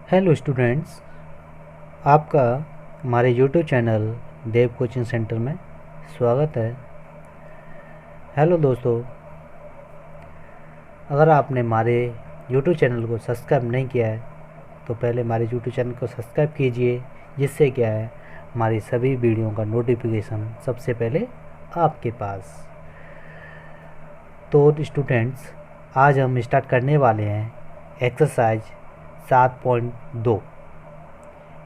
Hello students, आपका हमारे YouTube channel देव coaching centre में स्वागत है। हेलो दोस्तों, अगर आपने हमारे यूट्यूब चैनल को सब्सक्राइब नहीं किया है तो पहले हमारे यूट्यूब चैनल को सब्सक्राइब कीजिए, जिससे क्या है हमारी सभी वीडियो का नोटिफिकेशन सबसे पहले आपके पास। तो स्टूडेंट्स, आज हम स्टार्ट करने वाले हैं एक्सरसाइज 7.2,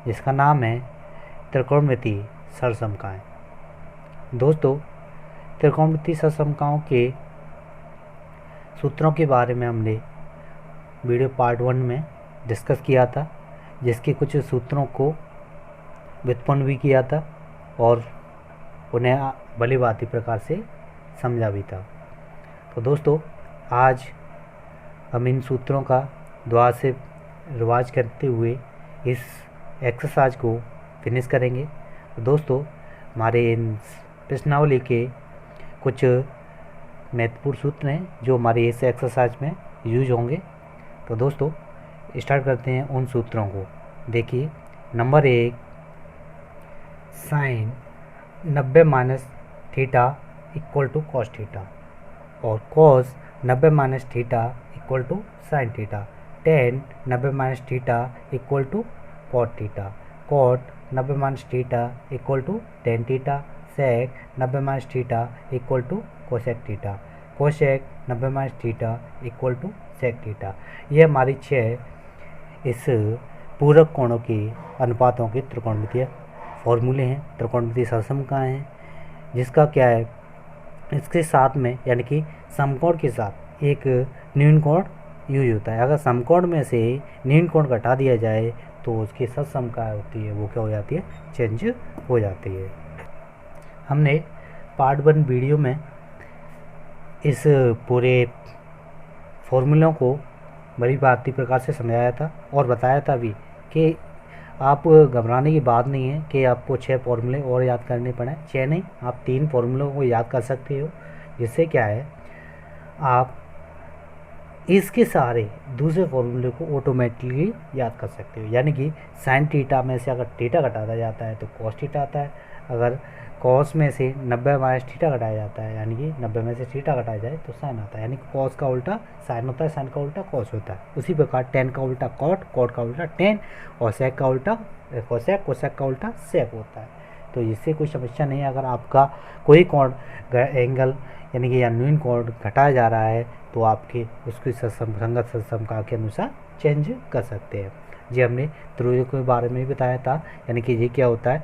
जिसका नाम है त्रिकोणमितीय सरसमकाएं। दोस्तों, त्रिकोणमितीय सरसमकाओं के सूत्रों के बारे में हमने वीडियो पार्ट 1 में डिस्कस किया था, जिसके कुछ सूत्रों को व्युत्पन्न भी किया था और उन्हें भली भांति प्रकार से समझा भी था। तो दोस्तों, आज हम इन सूत्रों का दोबारा से रिवाज करते हुए इस एक्सरसाइज को फिनिश करेंगे। तो दोस्तों, हमारे इन प्रश्नावली के कुछ महत्वपूर्ण सूत्र हैं जो हमारे इस एक्सरसाइज में यूज होंगे। तो दोस्तों, स्टार्ट करते हैं उन सूत्रों को। देखिए, number 1, sine 90 minus theta equal to cos theta, और cos 90 minus theta equal to sine theta, tan 90 minus theta equal to cot theta, cot 90 minus theta equal to tan theta, sec 90 minus theta equal to cosec theta, cosec 90 minus theta equal to sec theta. ये हमारी 6 इस पूरक कोणों के अनुपातों के त्रिकोणमितीय फॉर्मूले हैं, त्रिकोणमितीय सरसमकाएं हैं, जिसका क्या है, इसके साथ में यानी कि समकोण के साथ एक न्यून कोण यूज होता है। अगर समकोण में से न्यून कोण घटा दिया जाए तो उसकी सरसमकाएं होती है वो क्या हो जाती है, चेंज हो जाती है। हमने पार्ट 1 वीडियो में इस पूरे फॉर्मूलों को बड़ी भांति प्रकार से समझाया था और बताया था भी कि आप घबराने की बात नहीं है कि आपको 6 फॉर्मूले और याद करने पड़े। 6 नहीं, आप 3 फॉर्मूलों को याद कर सकते हो, जिससे क्या है आप इसके सारे दूसरे फॉर्मूले को ऑटोमेटिकली याद कर सकते हो। यानी कि साइन थीटा में से अगर थीटा घटाया जाता है तो कॉस थीटा आता है, अगर कॉस में से 90 माइनस थीटा घटाया जाता है यानी कि 90 में से थीटा घटाया जाए तो साइन आता है। यानी कि कॉस का उल्टा साइन होता है, साइन का उल्टा कॉस होता है। उसी प्रकार टेन का उल्टा कॉट, कॉट का उल्टा टेन, और सेक का उल्टा कोसेक, कोसेक का उल्टा सेक होता है। तो इससे कोई समस्या नहीं है। अगर आपका कोई कोण एंगल यानी कि या न्यून कोण घटाया जा रहा है तो आपके उसकी संगत सरसमका के अनुसार चेंज कर सकते हैं। जी, हमने त्रिभुजों के बारे में भी बताया था। यानी कि ये क्या होता है,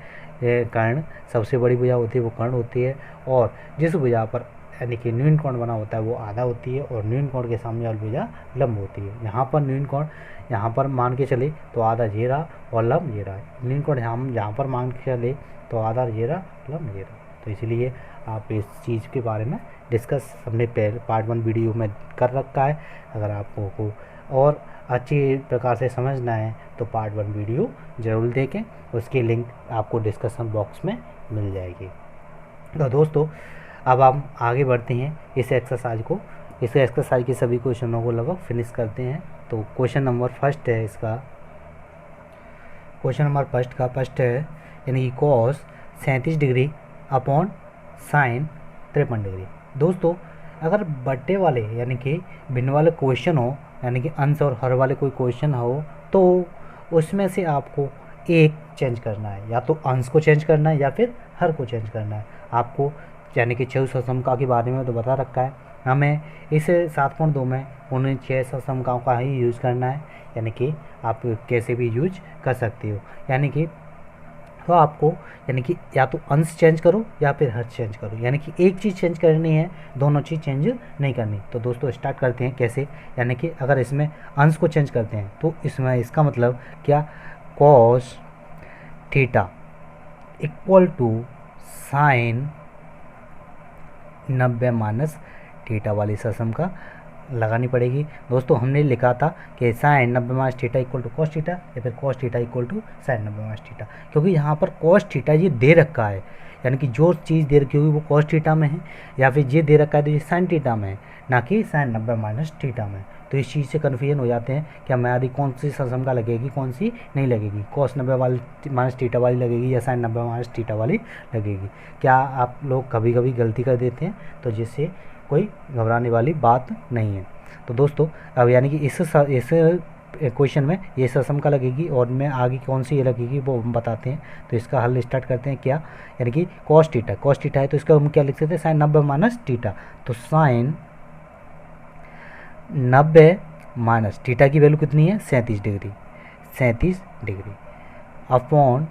कर्ण सबसे बड़ी भुजा होती है वो कर्ण होती है, और जिस भुजा पर यानी कि न्यून कोण बना होता है वो आधा होती है, और न्यून कोण के सामने वाली भुजा लंब होती है। यहाँ पर न्यून कोण यहाँ पर मान के चले तो आधा ये रहा और लंब ये रहा। न्यून कोण हम यहाँ पर मान के चले तो आधा ये रहा, लंब ये रहा। तो इसलिए आप इस चीज़ के बारे में डिस्कस हमने पहले पार्ट 1 वीडियो में कर रखा है। अगर आपको और अच्छी प्रकार से समझना है तो पार्ट 1 वीडियो ज़रूर देखें, उसकी लिंक आपको डिस्कशन बॉक्स में मिल जाएगी। तो दोस्तों, अब हम आगे बढ़ते हैं इस एक्सरसाइज को। इस एक्सरसाइज के सभी क्वेश्चनों को लगभग फिनिश करते हैं। तो क्वेश्चन नंबर फर्स्ट है इसका, क्वेश्चन नंबर फर्स्ट है यानी कि cos 37 degree upon sine 53 degree. दोस्तों, अगर बट्टे वाले यानी कि भिन्न वाले क्वेश्चन हो, यानी कि अंश और हर वाले कोई क्वेश्चन हो, तो उसमें से आपको एक चेंज करना है, या तो अंश को चेंज करना है या फिर हर को चेंज करना है आपको। यानी कि 6 सरसमका के बारे में तो बता रखा है, हमें इस 7.2 में उन 6 सरसमकाओं का ही यूज़ करना है। यानी कि आप कैसे भी यूज कर सकते हो। यानी कि तो आपको यानी कि या तो अंश चेंज करो या फिर हर चेंज करो, यानी कि एक चीज़ चेंज करनी है, दोनों चीज़ चेंज नहीं करनी। तो दोस्तों, स्टार्ट करते हैं कैसे। यानी कि अगर इसमें अंश को चेंज करते हैं तो इसमें इसका मतलब क्या, cos theta equal to sine 90 minus theta वाली सरसमका लगानी पड़ेगी। दोस्तों, हमने लिखा था कि sine 90 minus theta equal to cos theta या फिर cos theta equal to sine 90 minus theta, क्योंकि यहाँ पर कॉस थीटा ये दे रखा है। यानी कि जो चीज़ दे रखी होगी वो कॉस थीटा में है, या फिर ये दे रखा है तो ये साइन थीटा में है, ना कि साइन 90 माइनस थीटा में। तो इस चीज़ से कन्फ्यूजन हो जाते हैं कि हमें आदि कौन सी ससम का लगेगी, कौन सी नहीं लगेगी, कॉस 90 वाली माइनस थीटा वाली लगेगी या साइन 90 माइनस थीटा वाली लगेगी। क्या आप लोग कभी कभी गलती कर देते हैं, तो जिससे कोई घबराने वाली बात नहीं है। तो दोस्तों अब यानी कि इस क्वेश्चन में ये ससम का लगेगी और में आगे कौन सी ये लगेगी वो हम बताते हैं। तो इसका हल स्टार्ट करते हैं। क्या यानी कि कॉस थीटा है तो इसका हम क्या लिख सकते हैं, साइन 90 माइनस थीटा। तो साइन 90 माइनस थीटा की वैल्यू कितनी है, 37 डिग्री अपॉन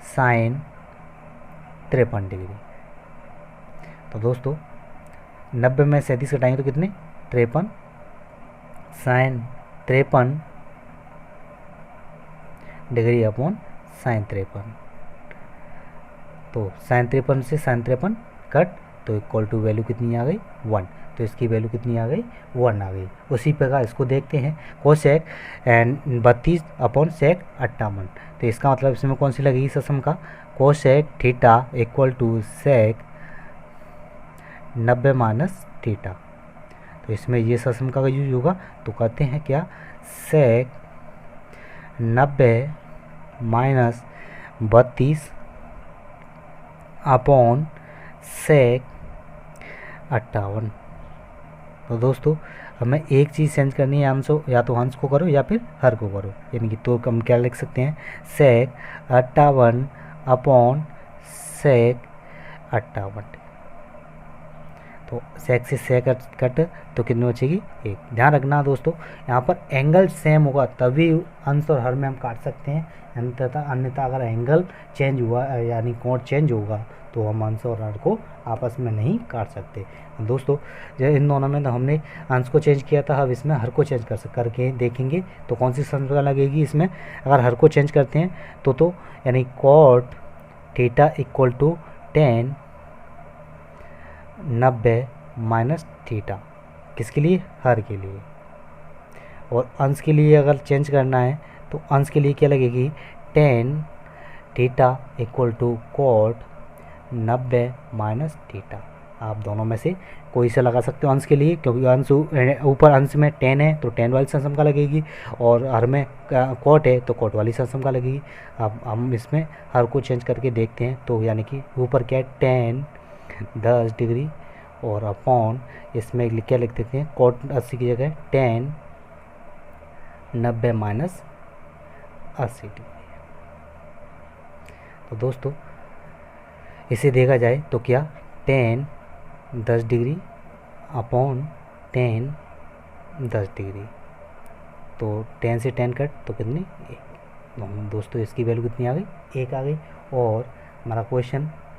साइन 53 डिग्री। तो दोस्तों 90 में 37 घटाएंगे तो कितने, 53, साइन 53 डिग्री अपॉन साइन 53। तो साइन 53 से साइन 53 कट, तो इक्वल टू वैल्यू कितनी आ गई, 1। तो इसकी वैल्यू कितनी आ गई, 1 आ गई। उसी प्रकार इसको देखते हैं, कोसेक 32 अपॉन सेक 58। तो इसका मतलब इसमें कौन सी लगेगी ससम का, cosec theta equal to sec 90 minus theta. तो इसमें ये ससम का यूज होगा। तो कहते हैं क्या, सेक 90 माइनस 32 अपॉन सेक 58। तो दोस्तों हमें एक चीज़ चेंज करनी है, अंश या तो अंश को करो या फिर हर को करो, यानी कि तो हम क्या लिख सकते हैं, सेक 58 अपॉन सेक 58। तो सेक से सेक कट तो कितनी बचेगी, 1। ध्यान रखना दोस्तों, यहाँ पर एंगल सेम होगा तभी अंश और हर में हम काट सकते हैं, अन्यथा अगर एंगल चेंज हुआ यानी कोण चेंज होगा तो हम अंश और हर को आपस में नहीं काट सकते। दोस्तों जो इन दोनों में तो हमने अंश को चेंज किया था, अब इसमें हर को चेंज करके देखेंगे तो कौन सी संख्या लगेगी इसमें। अगर हर को चेंज करते हैं तो यानी cot theta equal to 10 90 minus theta, किसके लिए, हर के लिए। और अंश के लिए अगर चेंज करना है तो अंश के लिए क्या लगेगी, 10 theta equal to cot 90 minus theta. आप दोनों में से कोई से लगा सकते हो अंश के लिए, क्योंकि अंश ऊपर अंश में 10 है तो 10 वाली ससम का लगेगी, और हर में कॉट है तो कॉट वाली ससम का लगेगी। अब हम इसमें हर को चेंज करके देखते हैं। तो यानी कि ऊपर क्या है, 10 डिग्री, और अपॉन इसमें क्या लिख देते हैं, कॉट 80 की जगह 10 90 माइनस 80 डिग्री। तो दोस्तों इसे देखा जाए तो क्या, 10 डिग्री अपॉन 10 डिग्री, तो 10 से 10 कट तो कितनी, 1। दोस्तों इसकी वैल्यू कितनी आ गई, 1 आ गई। और हमारा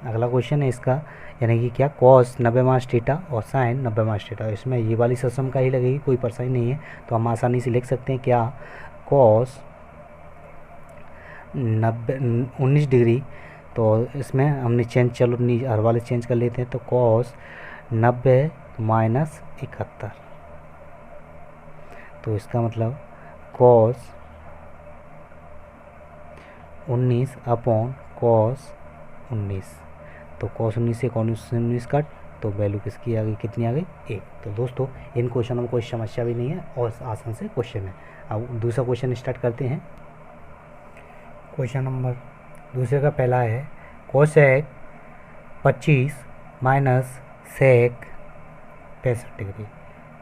अगला क्वेश्चन है इसका, यानी कि क्या, कॉस 90 माइनस थीटा और साइन 90 माइनस थीटा। इसमें ये वाली ससम का ही लगेगी, कोई परेशानी नहीं है। तो हम आसानी से लिख सकते हैं क्या, कॉस 19 डिग्री, तो इसमें हमने चेंज, चलो हर वाले चेंज कर लेते हैं। तो कॉस 90 माइनस 71, तो इसका मतलब कॉस 19 अपॉन कॉस 19। तो कॉस 19 से कॉस 19 कट, तो वैल्यू किसकी आ गई, कितनी आ गई, 1। तो दोस्तों इन क्वेश्चनों में कोई समस्या भी नहीं है और आसान से क्वेश्चन है। अब दूसरा क्वेश्चन स्टार्ट करते हैं। क्वेश्चन नंबर दूसरे का पहला है, कोसेक 25 माइनस सेक 65 डिग्री।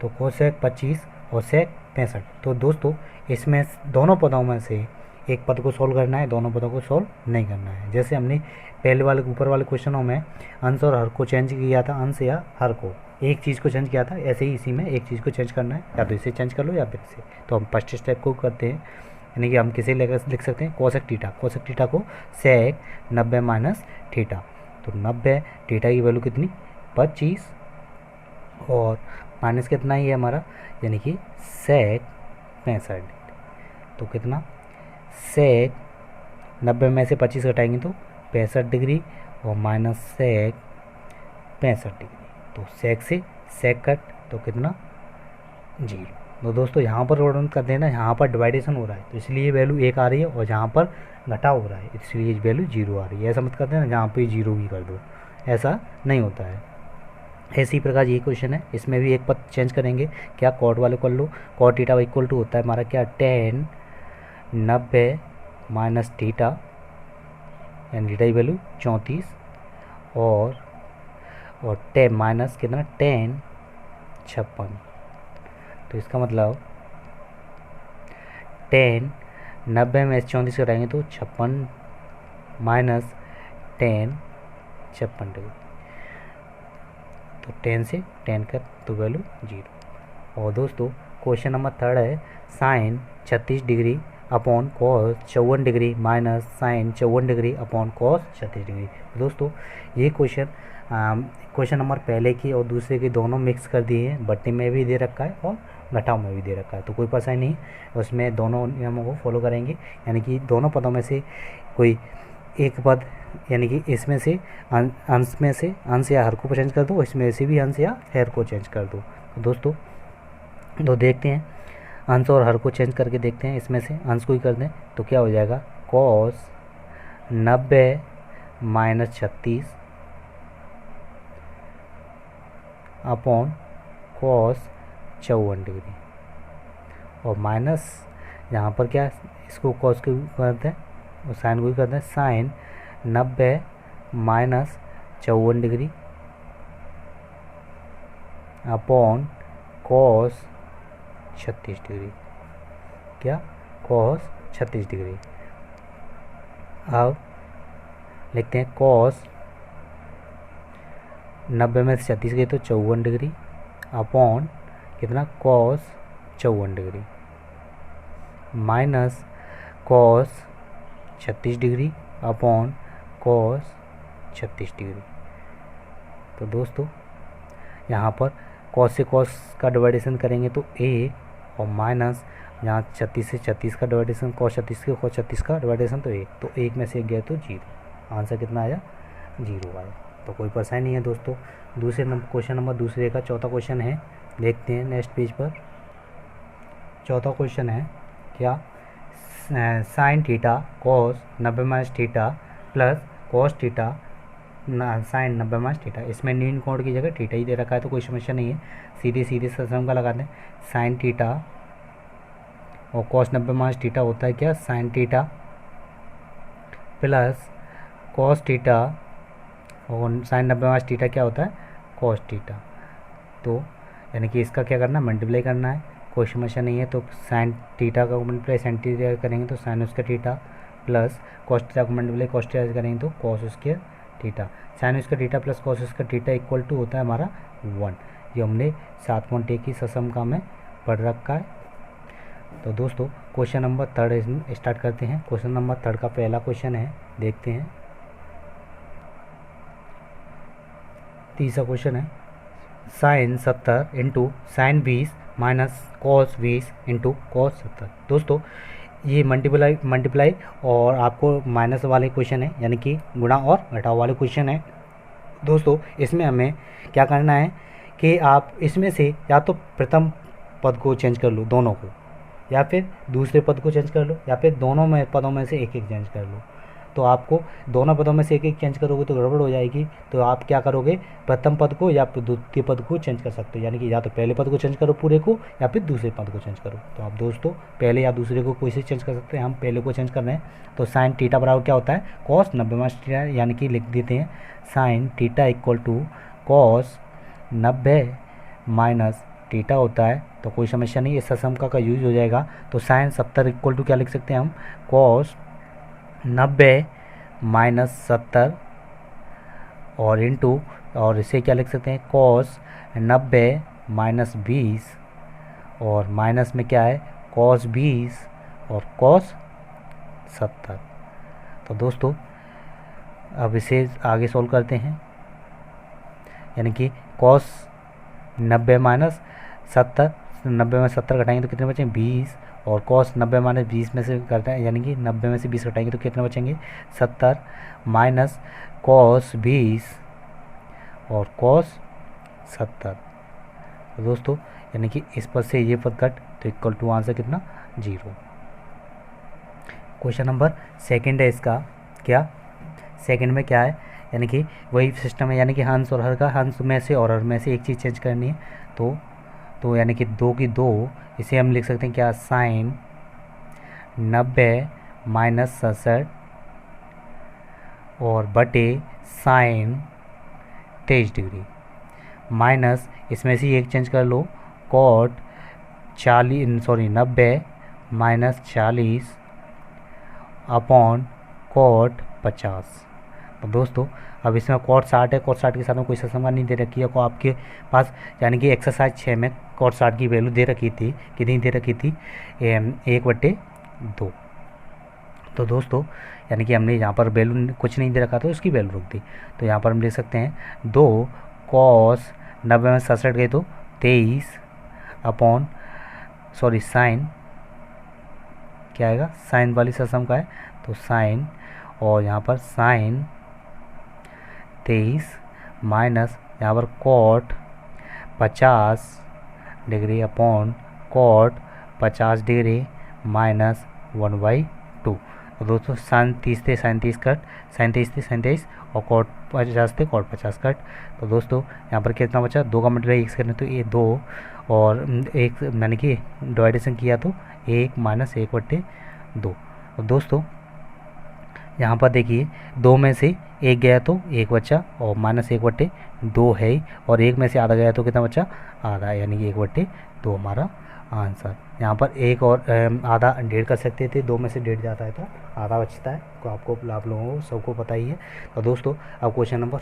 तो कोसेक 25 और सेक 65। तो दोस्तों इसमें दोनों पदों में से एक पद को सॉल्व करना है, दोनों पदों को सॉल्व नहीं करना है। जैसे हमने पहले वाले ऊपर वाले क्वेश्चनों में अंश और हर को चेंज किया था, अंश या हर को एक चीज़ को चेंज किया था, ऐसे ही इसी में एक चीज़ को चेंज करना है, या तो इसे चेंज कर लो या फिर इसे। तो हम फर्स्ट स्टेप को करते हैं, यानी कि हम किसे लेकर लिख सकते हैं, कोसेक थीटा को सेक 90 माइनस थीटा। तो 90 थीटा की वैल्यू कितनी, 25, और माइनस कितना ही है हमारा, यानी कि सेक 65। तो कितना, सेक 90 में से 25 घटाएंगे तो 65 डिग्री, और माइनस सेक 65 डिग्री। तो सेक से सेक कट, तो कितना, 0। तो दोस्तों यहाँ पर रोड कर देना, यहाँ पर डिवाइडेशन हो रहा है तो इसलिए वैल्यू 1 आ रही है, और जहाँ पर घटाव हो रहा है इसलिए वैल्यू 0 आ रही है। ऐसा मत करते ना जहाँ पे 0 ही कर दो, ऐसा नहीं होता है। इसी प्रकार ये क्वेश्चन है, इसमें भी एक पद चेंज करेंगे, क्या कॉट वाले कर लो, कॉट थीटा इक्वल टू होता है हमारा क्या 10 90 माइनस थीटा, यानी थीटा की वैल्यू 34 और 10 माइनस कितना 10 56। तो इसका मतलब 10 90 में 34 घटाएंगे तो 56 माइनस 10 56 डिग्री, तो 10 से 10 कर तो वैल्यू 0। और दोस्तों क्वेश्चन नंबर 3 है sine 36 degree upon cos 54 degree minus sine 54 degree upon cos 36 degree. तो दोस्तों ये क्वेश्चन नंबर पहले की और दूसरे की दोनों मिक्स कर दिए हैं, बट्टी में भी दे रखा है और घटाव में भी दे रखा है, तो कोई परेशानी नहीं, उसमें दोनों नियमों को फॉलो करेंगे, यानी कि दोनों पदों में से कोई एक पद, यानी कि इसमें से अंश में से अंश या हर को चेंज कर दो, इसमें से भी अंश या हर को चेंज कर दो। तो दोस्तों तो देखते हैं अंश और हर को चेंज करके देखते हैं, इसमें से अंश को ही कर दें तो क्या हो जाएगा cos 90 minus 36 upon cos 54 degree, और माइनस यहाँ पर क्या इसको कॉस को करते हैं और साइन को ही करते हैं, sine 90 minus 54 degree upon cos 36 degree, क्या कॉस 36 डिग्री। अब लिखते हैं कॉस 90 में से 36 गई तो 54 डिग्री अपॉन कितना cos 54 degree minus cos 36 degree upon cos 36 degree. तो दोस्तों यहाँ पर कॉस से कॉस का डिवाइडेशन करेंगे तो 1 और माइनस यहाँ 36 से 36 का डिवाइडेशन, कॉस 36 के कॉस 36 का डिवाइडेशन तो 1, तो 1 में से 1 गया तो 0, आंसर कितना आया 0 आया। तो कोई परेशानी नहीं है दोस्तों। दूसरे क्वेश्चन नंबर दूसरे का चौथा क्वेश्चन है, देखते हैं नेक्स्ट पेज पर। चौथा क्वेश्चन है क्या sine theta cos 90 minus theta plus cos theta sine 90 minus theta, इसमें नीन कोण की जगह थीटा ही दे रखा है तो कोई समस्या नहीं है, सीधे सीधे सम का लगा दें। साइन थीटा और कॉस 90 माइनस थीटा होता है क्या sine theta plus cos theta, और साइन 90 माइनस थीटा क्या होता है कॉस थीटा। तो यानी कि इसका क्या करना है मल्टीप्लाई करना है, कोई समस्या नहीं है। तो साइन थीटा का मल्टीप्लाई साइन थीटा करेंगे तो साइन उसका थीटा प्लस कॉस थीटा को मल्टीप्लाई कॉस थीटा करेंगे तो कॉस उसके थीटा, साइन उसका थीटा प्लस कॉस उसका थीटा इक्वल टू होता है हमारा 1। ये हमने 7.1 की ससम में पढ़ रखा है। तो दोस्तों क्वेश्चन नंबर 3 स्टार्ट करते हैं। क्वेश्चन नंबर 3 का पहला क्वेश्चन है, देखते हैं। तीसरा क्वेश्चन है sine 70 into sine 20 minus cos 20 into cos 70। दोस्तों ये मल्टीप्लाई और आपको माइनस वाले क्वेश्चन है, यानी कि गुणा और घटाव वाले क्वेश्चन है। दोस्तों इसमें हमें क्या करना है कि आप इसमें से या तो प्रथम पद को चेंज कर लो दोनों को, या फिर दूसरे पद को चेंज कर लो, या फिर दोनों में पदों में से एक एक चेंज कर लो। तो आपको दोनों पदों में से एक एक चेंज करोगे तो गड़बड़ हो जाएगी, तो आप क्या करोगे प्रथम पद को या द्वितीय पद को चेंज कर सकते हो, यानी कि या तो पहले पद को चेंज करो पूरे को या फिर दूसरे पद को चेंज करो। तो आप दोस्तों पहले या दूसरे को कोई से चेंज कर सकते हैं, हम पहले को चेंज कर रहे हैं। तो साइन थीटा बराबर क्या होता है कॉस 90 माइनस थीटा, यानी कि लिख देते हैं sine theta equal to cos 90 minus theta होता है। तो कोई समस्या नहीं, इस सम का यूज हो जाएगा। तो साइन 70 इक्वल टू क्या लिख सकते हैं हम कॉस 90 माइनस 70 और इंटू, और इसे क्या लिख सकते हैं कॉस 90 माइनस 20, और माइनस में क्या है कॉस 20 और कॉस 70। तो दोस्तों अब इसे आगे सोल्व करते हैं, यानी कि कॉस 90 माइनस 70, 90 में 70 घटाएंगे तो कितने बचेंगे 20, और कॉस 90 माइनस 20 में से करते हैं, यानी कि 90 में से 20 घटाएंगे तो कितने बचेंगे 70 माइनस कॉस 20 और कॉस 70। तो दोस्तों यानी कि इस पद से ये पद कट तो इक्वल टू आंसर कितना 0। क्वेश्चन नंबर सेकंड है इसका, क्या सेकंड में क्या है, यानी कि वही सिस्टम है, यानी कि हंस और हर का हंस में से और हर में से एक चीज़ चेंज करनी है। तो यानी कि 2 की 2, इसे हम लिख सकते हैं क्या, साइन 90 माइनस 67 और बटे साइन 23 डिग्री माइनस इसमें से एक चेंज कर लो, कॉट 90 माइनस 40 अपॉन कॉट 50। तो दोस्तों अब इसमें कॉट 60 है, कॉट 60 के साथ में कोई संख्या नहीं दे रखी है को आपके पास, यानी कि एक्सरसाइज 6 में कॉट 60 की वैल्यू दे रखी थी, कितनी दे रखी थी, 1/2। तो दोस्तों यानी कि हमने यहाँ पर वैल्यू कुछ नहीं दे रखा तो उसकी वैल्यू रख दी। तो यहाँ पर हम लिख सकते हैं 2 कॉस 90 में 67 गए तो 23 अपॉन साइन, क्या आएगा, साइन वाली सम का है तो साइन, और यहाँ पर साइन 23 माइनस यहाँ पर cot 50 degree upon cot 50 degree minus 1/2। तो दोस्तों साइन 30 थे साइन 30 कट, साइन 23 थे साइन 23 और कॉट 50 थे कॉट 50 कट। तो दोस्तों यहाँ पर कितना बचा, 2 का मल्टीप्लाई 1 से करने तो ये 2 और 1 यानी कि डिवाइडेशन किया तो 1 माइनस 1/2। तो दोस्तों यहाँ पर देखिए 2 में से 1 गया तो 1 बचा और माइनस 1/2 है ही, और 1 में से आधा गया तो कितना बचा, आधा, यानी कि 1/2 हमारा आंसर। यहाँ पर 1 और आधा 1.5 कर सकते थे, 2 में से 1.5 जाता है तो आधा बचता है, तो आप लोगों को सबको पता ही है। तो दोस्तों अब क्वेश्चन नंबर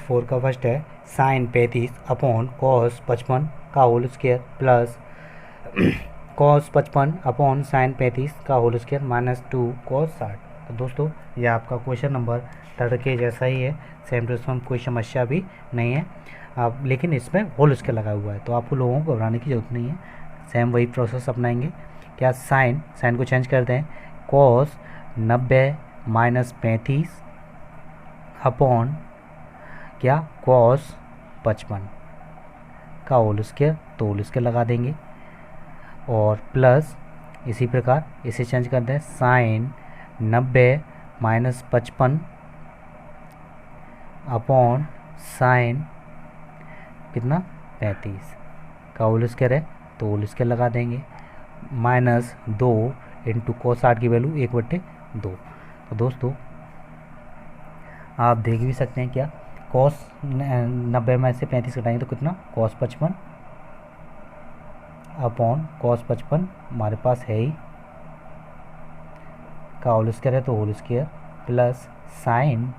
4 का फर्स्ट है साइन 35 अपॉन कॉस 55 का whole square plus cos 55 upon sine 35 का होल स्क्वायर माइनस 2 कॉस 60। तो दोस्तों ये आपका क्वेश्चन नंबर 3 के जैसा ही है, सेम टू सेम, कोई समस्या भी नहीं है। आप लेकिन इसमें होल स्क्वायर लगा हुआ है तो आपको लोगों को घबराने की ज़रूरत नहीं है, सेम वही प्रोसेस अपनाएंगे। क्या, साइन को चेंज कर दें, कॉस 90 माइनस 35 अपॉन क्या, कॉस 55 का होल स्क्वायर, तो होल स्क्वायर लगा देंगे, और प्लस इसी प्रकार इसे चेंज कर दें, साइन 90 माइनस 55 अपॉन साइन कितना 35 का होल स्क्वायर है तो होल स्क्वायर लगा देंगे, माइनस 2 इंटू कॉस 60 की वैल्यू 1/2। तो दोस्तों आप देख भी सकते हैं क्या, कॉस 90 में से 35 घटाएंगे तो कितना, कॉस 55 अपॉन कॉस 55 हमारे पास है ही का होल स्क्वायर है तो होल स्क्वायर, प्लस साइन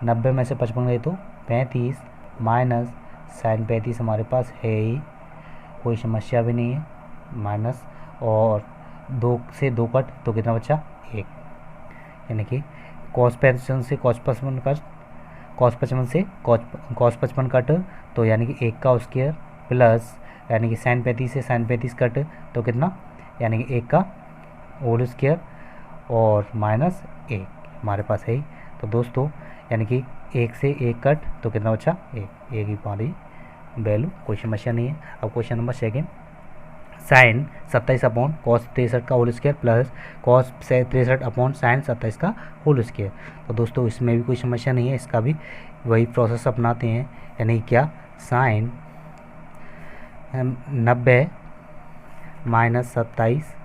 90 में से 55 गए तो 35 माइनस साइन 35 हमारे पास है ही, कोई समस्या भी नहीं है, माइनस, और 2 से 2 कट तो कितना बचा, 1, यानी कि कॉस 55 से कॉस 55 कट, कॉस 55 से कॉस 55 कट तो यानी कि 1 का स्क्वायर, प्लस यानी कि साइन 35 से साइन 35 कट तो कितना, यानी कि 1 का होल स्क्वायर और माइनस 1 हमारे पास है ही। तो दोस्तों यानी कि 1 से 1 कट तो कितना बचा, 1 ही हमारी वैल्यू, कोई समस्या नहीं है। अब question number 2, sine 27 upon cos 63 का whole square plus cos 63 upon sine 27 का होल स्क्वायर। तो दोस्तों इसमें भी कोई समस्या नहीं है, इसका भी वही प्रोसेस अपनाते हैं, यानी क्या, साइन 90 माइनस 27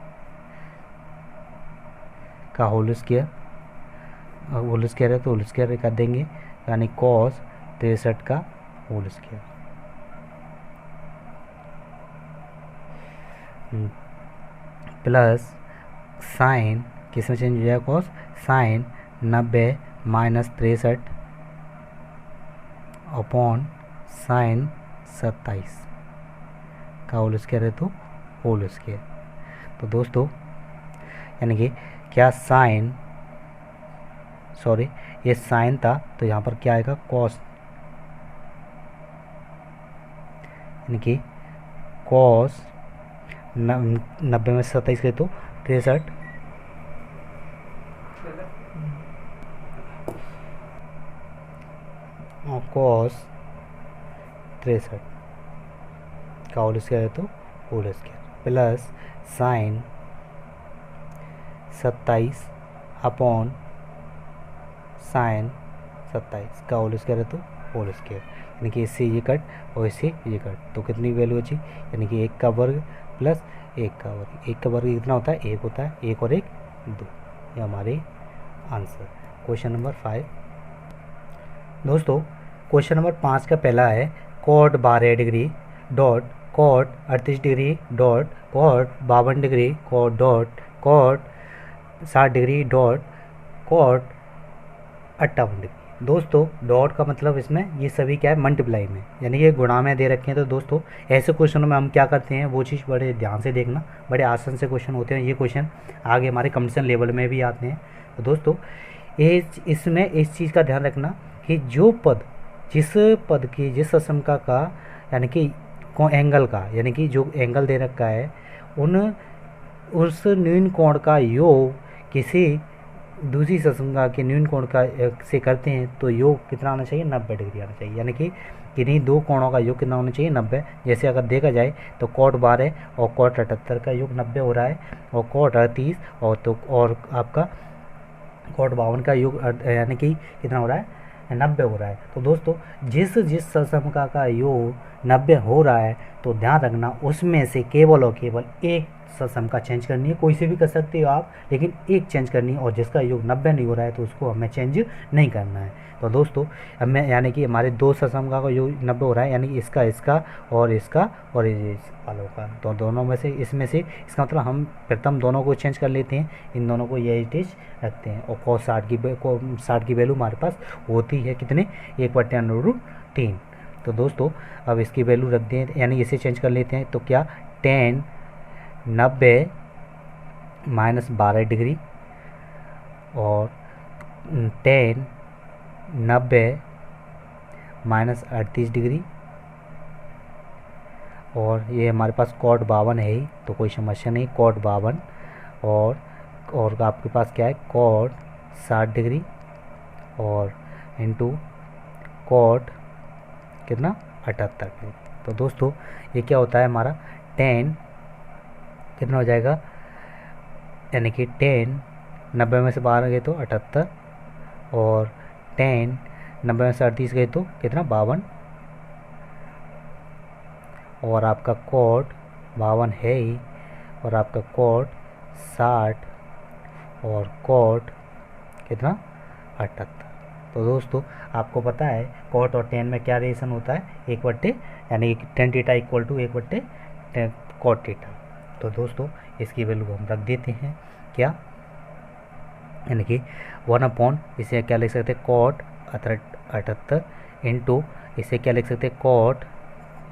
का होल स्क्वायर है तो होल स्क्वायर कर देंगे, यानी कॉस 63 का होल स्क्वायर प्लस साइन किस में चेंज हो जाएगा, cos sine 90 minus 63 upon sine 27 का होल स्क्वायर है तो होल स्क्वायर। तो दोस्तों यानी कि क्या, ये साइन था तो यहाँ पर क्या आएगा, कॉस, यानी कि कॉस 90 में 27 गए तो 63 कॉस 63 का होल स्क्वायर है तो whole square, plus sine 27 upon sine 27 का होल स्क्वायर है तो होल स्क्वायर, यानी कि इससे ये कट और इससे ये कट, तो कितनी वैल्यू बची, यानी कि 1 का वर्ग प्लस 1 का वर्ग, 1 का वर्ग कितना होता है 1 होता है, 1 और 1 2, ये हमारे आंसर। क्वेश्चन नंबर 5 दोस्तों, क्वेश्चन नंबर 5 का पहला है cot 12 degree dot cot 38 degree dot cot 52 degree cot dot cot 60 degree dot cot 58 degree. दोस्तों डॉट का मतलब इसमें ये सभी क्या है मल्टीप्लाई में, यानी कि गुणा में दे रखे हैं। तो दोस्तों ऐसे क्वेश्चनों में हम क्या करते हैं वो चीज़ बड़े ध्यान से देखना, बड़े आसान से क्वेश्चन होते हैं। ये क्वेश्चन आगे हमारे कंपटीशन लेवल में भी आते हैं। तो दोस्तों इसमें इस चीज़ का ध्यान रखना कि जो पद जिस पद की जिस असमका का यानी कि एंगल का, यानी कि जो एंगल दे रखा है उस न्यून कोण का योग किसी दूसरी ससंज्ञा के न्यून कोण का से करते हैं तो योग कितना आना चाहिए 90 डिग्री आना चाहिए, यानी कि किन्हीं दो कोणों का योग कितना होना चाहिए 90। जैसे अगर देखा जाए तो कॉट 12 और कॉट 78 का योग 90 हो रहा है, और कॉट 38 और आपका कॉट 52 का योग यानी कि कितना हो रहा है 90 हो रहा है। तो दोस्तों जिस ससमका का योग 90 हो रहा है तो ध्यान रखना उसमें से केवल और केवल एक ससमका चेंज करनी है, कोई से भी कर सकते हो आप, लेकिन एक चेंज करनी है, और जिसका योग 90 नहीं हो रहा है तो उसको हमें चेंज नहीं करना है। तो दोस्तों हमें यानी कि हमारे दो ससमका का योग 90 हो रहा है, यानी कि इसका और इसका और इस वालों का, तो दोनों में से इसमें से इसका मतलब हम प्रथम दोनों को चेंज कर लेते हैं, इन दोनों को ये स्टेज रखते हैं, और cos 60 की वैल्यू हमारे पास होती है कितने 1/√3। तो दोस्तों अब इसकी वैल्यू रख दें, यानी इसे चेंज कर लेते हैं, तो क्या 10 90 माइनस 12 डिग्री और 10 90 माइनस 38 डिग्री, और ये हमारे पास कॉट 52 है ही तो कोई समस्या नहीं, कॉट 52 और आपके पास क्या है कॉट 60 डिग्री और इंटू कॉट कितना 78 डिग्री। तो दोस्तों ये क्या होता है हमारा 10 कितना हो जाएगा, यानी कि 10 90 में से 12 गए तो 78 और 10 90 में से 38 गए तो कितना 52, और आपका कॉट 52 है ही, और आपका कॉट 60 और कॉट कितना 78। तो दोस्तों आपको पता है कॉट और 10 में क्या रिलेशन होता है 1/, यानी 10 theta equal to 1/10 cot theta. तो दोस्तों इसकी वैल्यू हम रख देते हैं क्या, यानी कि 1/, इसे क्या लिख सकते हैं कॉट 78 इंटू इसे क्या लिख सकते हैं कॉट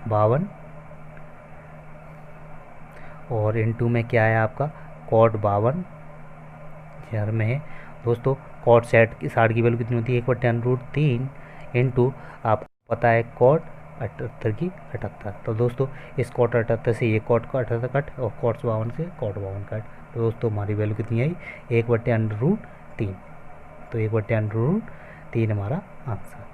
52, और इंटू में क्या है आपका कॉट 52 शहर में है। दोस्तों कॉट 60 की वैल्यू कितनी होती है 1/√3 इंटू आपको पता है कॉट 78 की 78। तो दोस्तों इस कॉट 78 से ये कॉट का 78 कट और कॉट 52 से कॉट 52 कट, तो दोस्तों हमारी वैल्यू कितनी आई 1/√3। तो 1/√3 हमारा आंसर।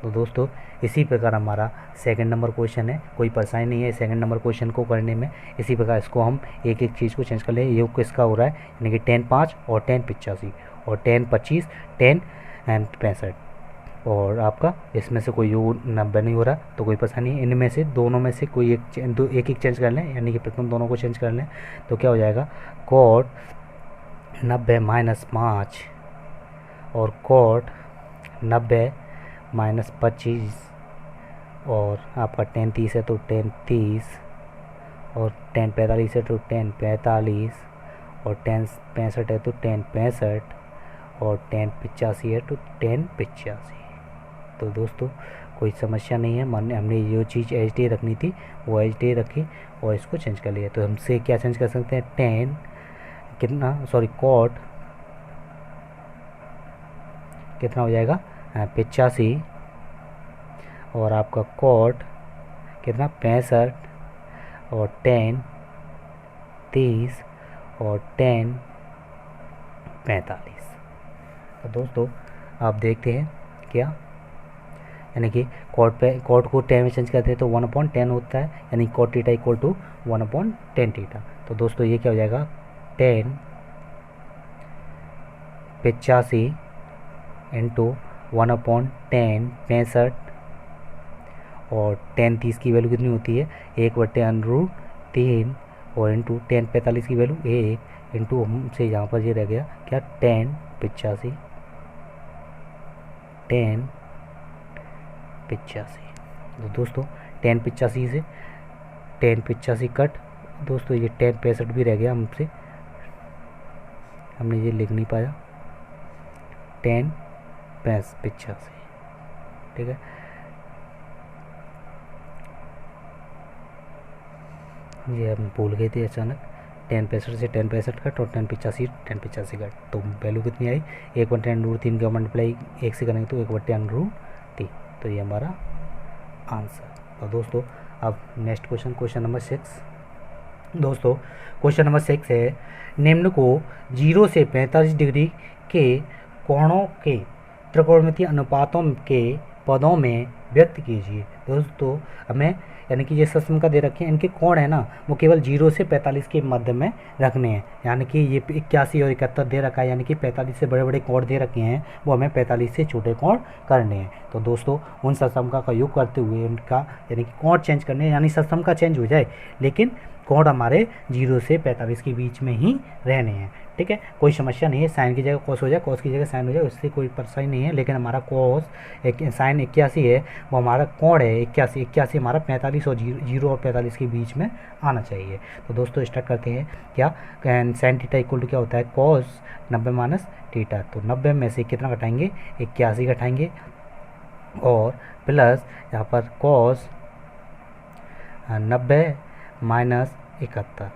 तो दोस्तों इसी प्रकार हमारा सेकंड नंबर क्वेश्चन है, कोई परेशानी नहीं है सेकंड नंबर क्वेश्चन को करने में। इसी प्रकार इसको हम एक एक चीज़ को चेंज कर ले, योग किसका हो रहा है, यानी कि 10 5 और 10 85 और 10 25 10 65, और आपका इसमें से कोई योग 90 नहीं हो रहा तो कोई परेशानी नहीं, इनमें से दोनों में से कोई एक चेंज कर लें, यानी कि प्रथम दोनों को चेंज कर लें तो क्या हो जाएगा कॉट 90 माइनस 5 और कॉट 90 माइनस 25, और आपका 10 30 है तो 10 30 और 10 45 है तो 10 45 और 10 65 है तो 10 65 और 10 85 है तो 10 85। तो दोस्तों कोई समस्या नहीं है, हमने जो चीज़ एच डी रखनी थी वो एच डी रखी और इसको चेंज कर लिया। तो हमसे क्या चेंज कर सकते हैं 10 कितना कॉट कितना हो जाएगा 85 और आपका कॉट कितना 65 और 10 30 और 10 45। तो दोस्तों आप देखते हैं क्या, यानी कि कॉट को 10 में चेंज करते हैं तो 1/10 होता है, यानी cot theta equal to 1/10 theta. तो दोस्तों ये क्या हो जाएगा 10 85 इंटू 1/10 65, और 10 30 की वैल्यू कितनी होती है 1/√3, और इंटू 10 45 की वैल्यू 1, इंटू हमसे यहाँ पर ये रह गया क्या 10 85, 10 85। तो दोस्तों 10 85 से 10 85 कट, दोस्तों ये 10 65 भी रह गया हमसे, हमने ये लिख नहीं पाया, 10 85, ठीक है। ये हम भूल गए थे अचानक, 10 65 से 10 65 कट और 10 85 कट, तो वैल्यू कितनी आई 1/√3 का मल्टीप्लाई 1 से करेंगे तो 1/√3, तो ये हमारा आंसर। तो दोस्तों अब नेक्स्ट क्वेश्चन नंबर 6। दोस्तों क्वेश्चन नंबर 6 है, निम्न को 0 से 45 डिग्री के कोणों के त्रिकोणमितीय अनुपातों के पदों में व्यक्त कीजिए। दोस्तों हमें यानी कि ये सम का दे रखे हैं, इनके कोण है ना वो केवल 0 से 45 के मध्य में रखने हैं, यानी कि ये 81 और 71 दे रखा है, यानी कि 45 से बड़े बड़े कोण दे रखे हैं, वो हमें 45 से छोटे कोण करने हैं। तो दोस्तों उन सम का योग करते हुए उनका यानी कि कोण चेंज करने हैं, यानी सम का चेंज हो जाए लेकिन कोण हमारे 0 से 45 के बीच में ही रहने हैं, ठीक है। कोई समस्या नहीं है, साइन की जगह कॉस हो जाए, कॉस की जगह साइन हो जाए, उससे कोई परेशानी नहीं है, लेकिन हमारा कॉस साइन 81 है, वो हमारा कोण है 81 हमारा 45 और 0 और 45 के बीच में आना चाहिए। तो दोस्तों स्टार्ट करते हैं, क्या साइन थीटा इक्वल टू क्या होता है कॉस 90 माइनस थीटा। तो 90 में से कितना घटाएंगे 81 घटाएंगे, और प्लस यहाँ पर कॉस 90 माइनस 71।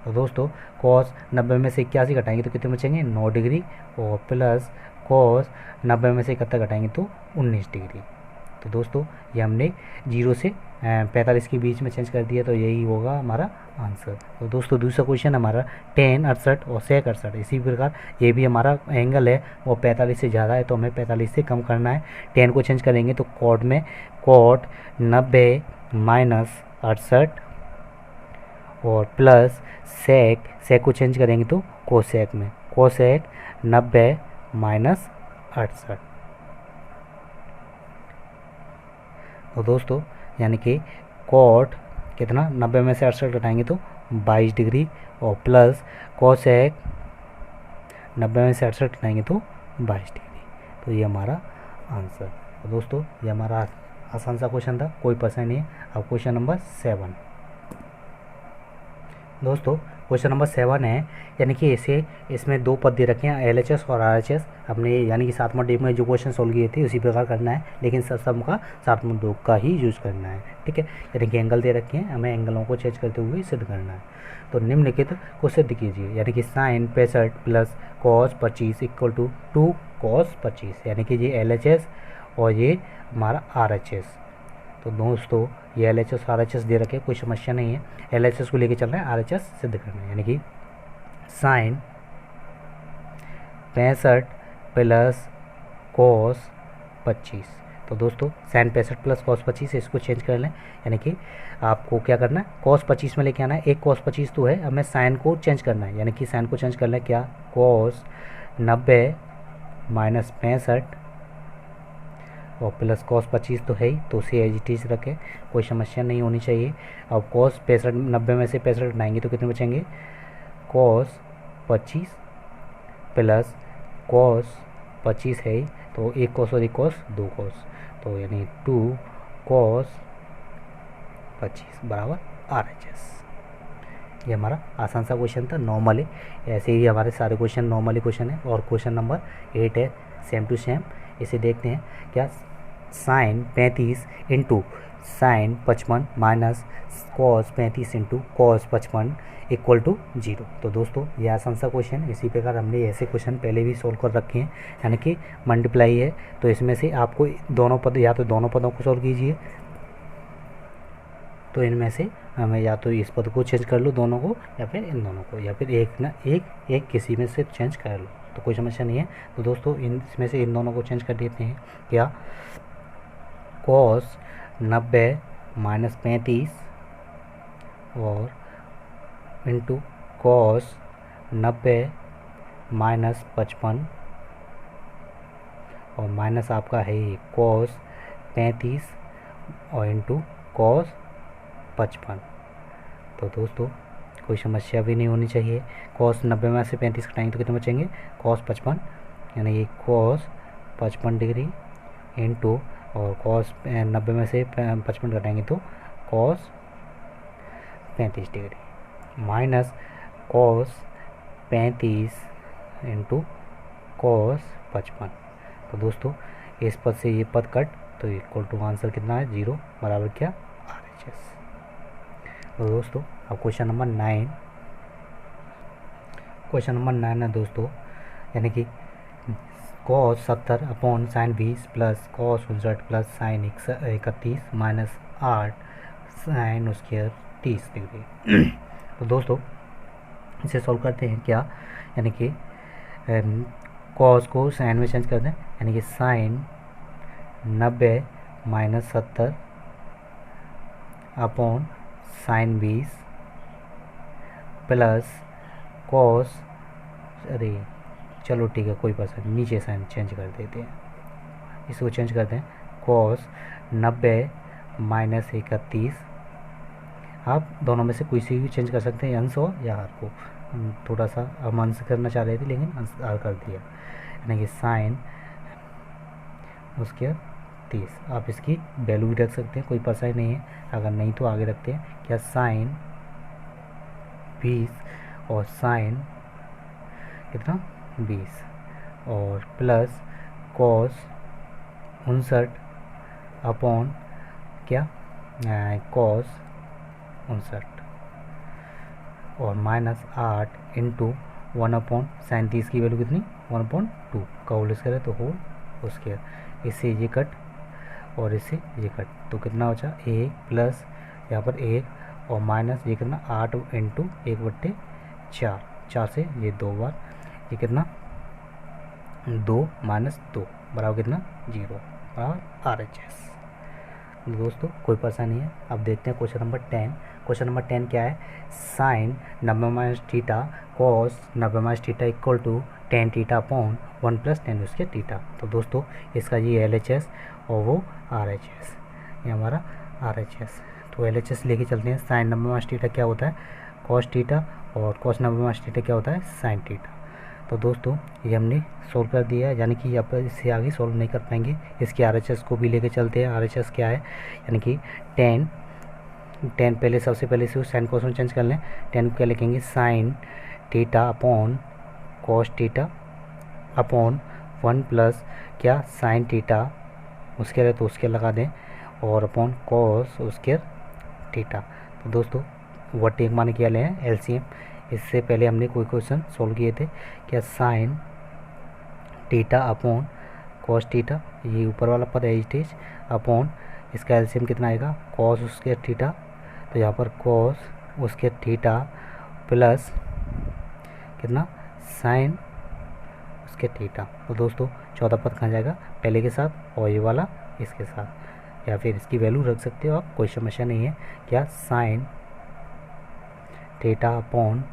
तो दोस्तों कॉस 90 में से 81 घटाएंगे तो कितने बचेंगे 9 डिग्री, और प्लस कॉस 90 में से 71 घटाएंगे तो 19 डिग्री। तो दोस्तों ये हमने 0 से 45 के बीच में चेंज कर दिया, तो यही होगा हमारा आंसर। तो दोस्तों दूसरा क्वेश्चन हमारा tan 68 और sec 68, इसी प्रकार ये भी हमारा एंगल है वो 45 से ज़्यादा है, तो हमें 45 से कम करना है। tan को चेंज करेंगे तो cot में cot 90 माइनस 68, और प्लस sec को चेंज करेंगे तो कोसेक में कोसेक 90 माइनस 68। तो दोस्तों यानी कि कॉट कितना 90 में से 68 घटाएंगे तो 22 डिग्री, और प्लस कोसेक 90 में से 68 घटाएंगे तो 22 डिग्री। तो ये हमारा आंसर। तो दोस्तों ये हमारा आसान सा क्वेश्चन था, कोई परेशानी नहीं है। अब क्वेश्चन नंबर 7। दोस्तों क्वेश्चन नंबर 7 है, यानी कि इसमें दो पद दे रखे हैं LHS और RHS। हमने यानी कि 7वां डे में जो क्वेश्चन सोल्व किए थे उसी प्रकार करना है, लेकिन सम का 7वां दो का ही यूज करना है, ठीक है। यानी कि एंगल दे रखे हैं, हमें एंगलों को चेंज करते हुए सिद्ध करना है। तो निम्नलिखित को सिद्ध कीजिए, यानी कि sine 65 plus cos 25 equal to 2 cos 25, यानी कि ये LHS और ये हमारा RHS। तो दोस्तों ये LHS RHS दे रखे, कोई समस्या नहीं है, LHS को लेके चल रहे हैं, RHS सिद्ध करना है। यानी कि साइन 65 प्लस कॉस 25। तो दोस्तों साइन 65 प्लस कॉस 25 इसको चेंज कर लें, यानी कि आपको क्या करना है कॉस 25 में लेके आना है, एक कॉस 25 तो है, हमें साइन को चेंज करना है, यानी कि साइन को चेंज कर लें क्या कॉस 90 माइनस 65 और प्लस कॉस 25 तो है ही, तो उसे एज इट इज रखें, कोई समस्या नहीं होनी चाहिए। अब कॉस 65 90 में से 65 घटाएंगे तो कितने बचेंगे कॉस 25 प्लस कॉस 25 है ही, तो एक कॉस और एक कॉस 2 कॉस, तो यानी 2 कॉस 25 बराबर RHS। ये हमारा आसान सा क्वेश्चन था, नॉर्मली ऐसे ही हमारे सारे क्वेश्चन नॉर्मली क्वेश्चन है। और क्वेश्चन नंबर 8 है सेम टू सेम, इसे देखते हैं क्या sine 35 into sine 55 minus cos 35 into cos 55 equal to 0। तो दोस्तों ये आसान सा क्वेश्चन, इसी प्रकार हमने ऐसे क्वेश्चन पहले भी सोल्व कर रखे हैं, यानी कि मल्टीप्लाई है, तो इसमें से आपको दोनों पद या तो दोनों पदों को सोल्व कीजिए, तो इनमें से हमें या तो इस पद को चेंज कर लो दोनों को, या फिर इन दोनों को, या फिर एक किसी में से चेंज कर लो, तो कोई समस्या नहीं है। तो दोस्तों इसमें से इन दोनों को चेंज कर देते हैं, क्या कॉस 90 माइनस 35 और इंटू कॉस 90 माइनस 55 और माइनस आपका है ये कॉस 35 और इंटू कॉस 55। तो दोस्तों कोई समस्या भी नहीं होनी चाहिए। कॉस 90 में से 35 घटाएंगे तो कितने बचेंगे, कॉस 55, यानी कि कॉस 55 डिग्री इंटू और कॉस 90 में से 55 घटाएंगे तो cos 35 degree minus cos 35 into cos 55। तो दोस्तों इस पद से ये पद कट, तो इक्वल टू आंसर कितना है 0 बराबर क्या RHS। तो दोस्तों अब क्वेश्चन नंबर 9, क्वेश्चन नंबर 9 है दोस्तों, यानी कि cos 70 upon sine 20 plus cos 59 plus sign 31 minus 8 sine square 30 degree. तो दोस्तों इसे सॉल्व करते हैं क्या, यानी कि कॉस को साइन में चेंज कर दें, यानी कि sine 90 minus 70 upon sine 20 plus cos, अरे चलो ठीक है कोई बात नहीं, नीचे साइन चेंज कर देते हैं, इसको चेंज करते हैं, कॉस 90 माइनस 31, आप दोनों में से कोई सी भी चेंज कर सकते हैं, अंश हो या हार को। थोड़ा सा हम अंश करना चाह रहे थे लेकिन अंश हार कर दिया, यानी कि साइन उसके 30। आप इसकी वैल्यू भी रख सकते हैं, कोई परेशानी नहीं है, अगर नहीं तो आगे रखते हैं क्या, साइन 20 और साइन कितना 20 और प्लस कॉस 59 अपॉन क्या कॉस 59 और माइनस 8 इंटू 1 अपॉन साइन 30 की वैल्यू कितनी 1/2 का होल स्क्वायर है तो होल स्क्वायर, इससे ये कट और इससे ये कट, तो कितना बचा 1 प्लस यहाँ पर 1 और माइनस ये कितना 8 इंटू 1/4, 4 से ये 2 बार, ये कितना 2 माइनस 2 बराबर कितना 0 बराबर RHS। दोस्तों कोई परेशानी है। अब देखते हैं क्वेश्चन नंबर 10। क्वेश्चन नंबर 10 क्या है, sine 90 minus theta cos 90 minus theta equal to tan theta upon 1 plus tan उसके थीटा। तो दोस्तों इसका ये LHS और वो RHS, ये हमारा RHS। तो LHS लेके चलते हैं। साइन 90 माइनस थीटा क्या होता है कॉस थीटा और कॉस 90 माइनस थीटा क्या होता है साइन थीटा। तो दोस्तों ये हमने सोल्व कर दिया है, यानी कि यहाँ पर इससे आगे सोल्व नहीं कर पाएंगे। इसकी RHS को भी लेके चलते हैं। RHS क्या है, यानी कि टेन पहले सबसे पहले से साइन कोस में चेंज कर लें। 10 को क्या लिखेंगे sign theta upon cos theta upon 1 plus क्या साइन थीटा उसके रहे तो उसके लगा दें और अपॉन कॉस उसके थीटा। तो दोस्तों वट एक मान किया ले हैं LCM। इससे पहले हमने कोई क्वेश्चन सोल्व किए थे क्या, sine theta upon cos theta, ये ऊपर वाला पद है स्टेज अपॉन इसका LCM कितना आएगा कॉस उसके थीटा, तो यहाँ पर कॉस उसके थीटा प्लस कितना साइन उसके थीटा। तो दोस्तों 14 पद कहाँ जाएगा, पहले के साथ और ये वाला इसके साथ, या फिर इसकी वैल्यू रख सकते हो आप, कोई समस्या नहीं है। क्या sine theta upon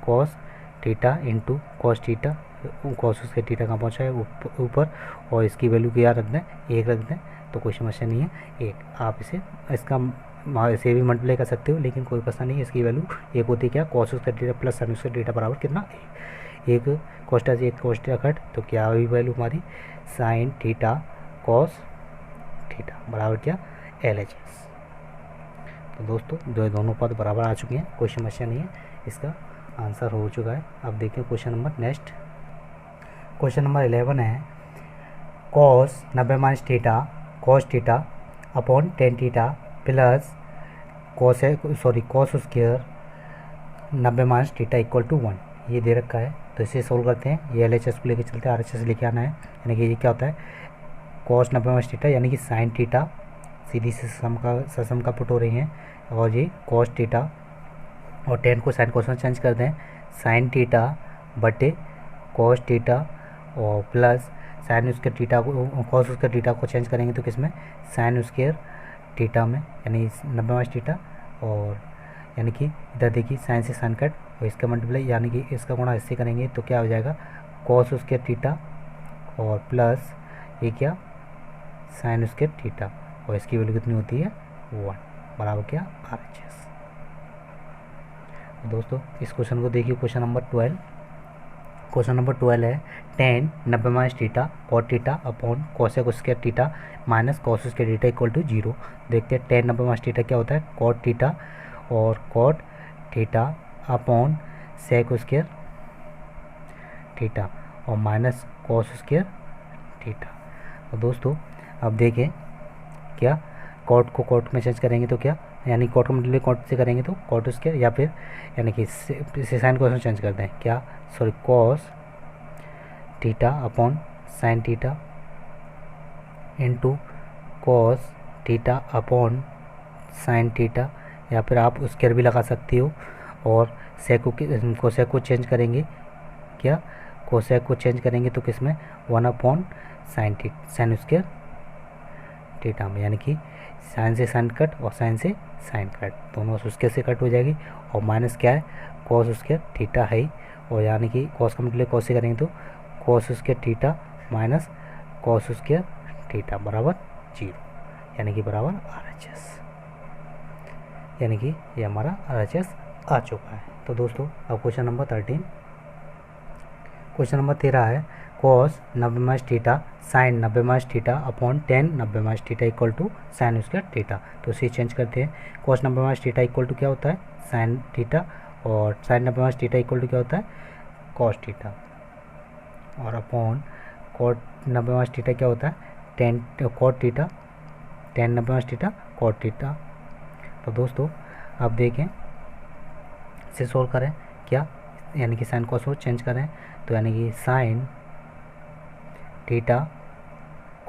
cos theta into cos theta, cos उसके थीटा कहाँ पहुँचा है ऊपर, और इसकी वैल्यू क्या रख दें 1 रख दें, तो कोई समस्या नहीं है 1। आप इसे भी मल्टीप्लाई कर सकते हो लेकिन कोई परेशानी नहीं है। इसकी वैल्यू 1 होती है क्या, कॉस उसका थीटा प्लस साइन उसका थीटा बराबर कितना 1। कोष्टा से 1 कोष्टा कट, तो क्या हुई वैल्यू हमारी साइन थीटा कॉस थीटा बराबर क्या LHS। तो दोस्तों दोनों पद बराबर आ चुके हैं, कोई समस्या नहीं है, इसका आंसर हो चुका है। अब देखिए question number next, question number 11 है, cos 90 minus theta cos theta upon tan theta plus cos square 90 minus theta equal to 1, ये दे रखा है। तो इसे सोल्व करते हैं। ये LHS को लेके चलते हैं, RHS लेके आना है, यानी कि ये क्या होता है कॉस 90 माइनस थीटा यानी कि साइन थीटा, सीधी से सम का पुट हो रही हैं, और ये कॉस थीटा और 10 को साइन कोस में चेंज कर दें, साइन थीटा बटे कॉस थीटा और प्लस साइन उसके थीटा को कॉस उसके थीटा को चेंज करेंगे तो किसमें साइन स्क्वायर थीटा में, यानी 90 माइनस थीटा, और यानी कि इधर देखिए साइन से साइन कट और इसका मल्टीप्लाई यानी कि इसका गुणा इससे करेंगे तो क्या हो जाएगा कॉस उसके थीटा और प्लस ये क्या साइन स्क्वायर थीटा, और इसकी वैल्यू कितनी होती है 1 बराबर क्या RHS। दोस्तों इस क्वेश्चन को देखिए, क्वेश्चन नंबर 12। क्वेश्चन नंबर 12 है tan 90 minus theta cot theta upon cosec square theta minus cos square theta equal to 0। देखते हैं tan 90 माइनस थीटा क्या होता है कॉट थीटा, और cot theta upon sec square theta और माइनस कॉस स्क्वायर थीटा। तो दोस्तों अब देखें क्या कॉट को कॉट में चेंज करेंगे तो क्या, यानी कॉट को मल्टीप्लाई कॉट से करेंगे तो कॉट स्क्वायर, या फिर यानी कि साइन को चेंज करते हैं क्या, sorry cos theta upon sine theta into cos theta upon sine theta, या फिर आप स्क्वायर भी लगा सकते हो। और कोसेक को चेंज करेंगे क्या, कोसेक को चेंज करेंगे तो किस में 1 अपॉन साइन स्क्वायर थीटा में, यानी कि साइन से साइन कट और साइन से साइन कट, दोनों उसके से कट हो जाएगी। और माइनस क्या है कॉस स्क्वायर थीटा है ही, और यानी कि कॉस का मतलब कॉस से करेंगे तो cos square theta minus cos square theta बराबर 0, यानी कि बराबर RHS, यानी कि ये हमारा RHS आ चुका है। तो दोस्तों अब क्वेश्चन नंबर 13। क्वेश्चन नंबर 13 है cos 90 minus theta sine 90 minus theta upon tan 90 minus theta equal to sine square theta. तो इसे चेंज करते हैं, cos 90 minus theta equal to क्या होता है साइन थीटा, और sine 90 minus theta equal to क्या होता है कॉस थीटा, और अपॉन कॉट 90 माइनस थीटा क्या होता है tan cot theta, tan 90 minus theta cot theta. तो दोस्तों अब देखें इसे सोल्व करें क्या, यानी कि साइन कॉस को चेंज करें तो यानी कि sign theta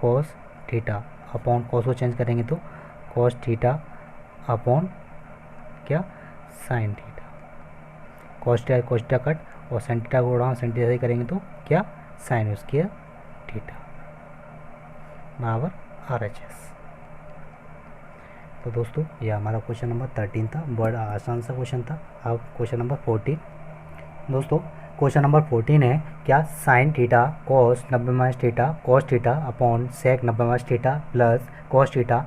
cos theta upon cos को चेंज करेंगे तो कॉस थीटा अपॉन क्या sine theta, cos theta cut और साइन थीटा को उड़ा साइन थीटा से करेंगे तो क्या साइन स्क्वायर थीटा बराबर RHS। तो दोस्तों ये हमारा क्वेश्चन नंबर 13 था, बड़ा आसान सा क्वेश्चन था। अब क्वेश्चन नंबर 14। दोस्तों क्वेश्चन नंबर 14 है क्या sine theta cos 90 minus theta cos theta upon sec 90 minus theta plus cos theta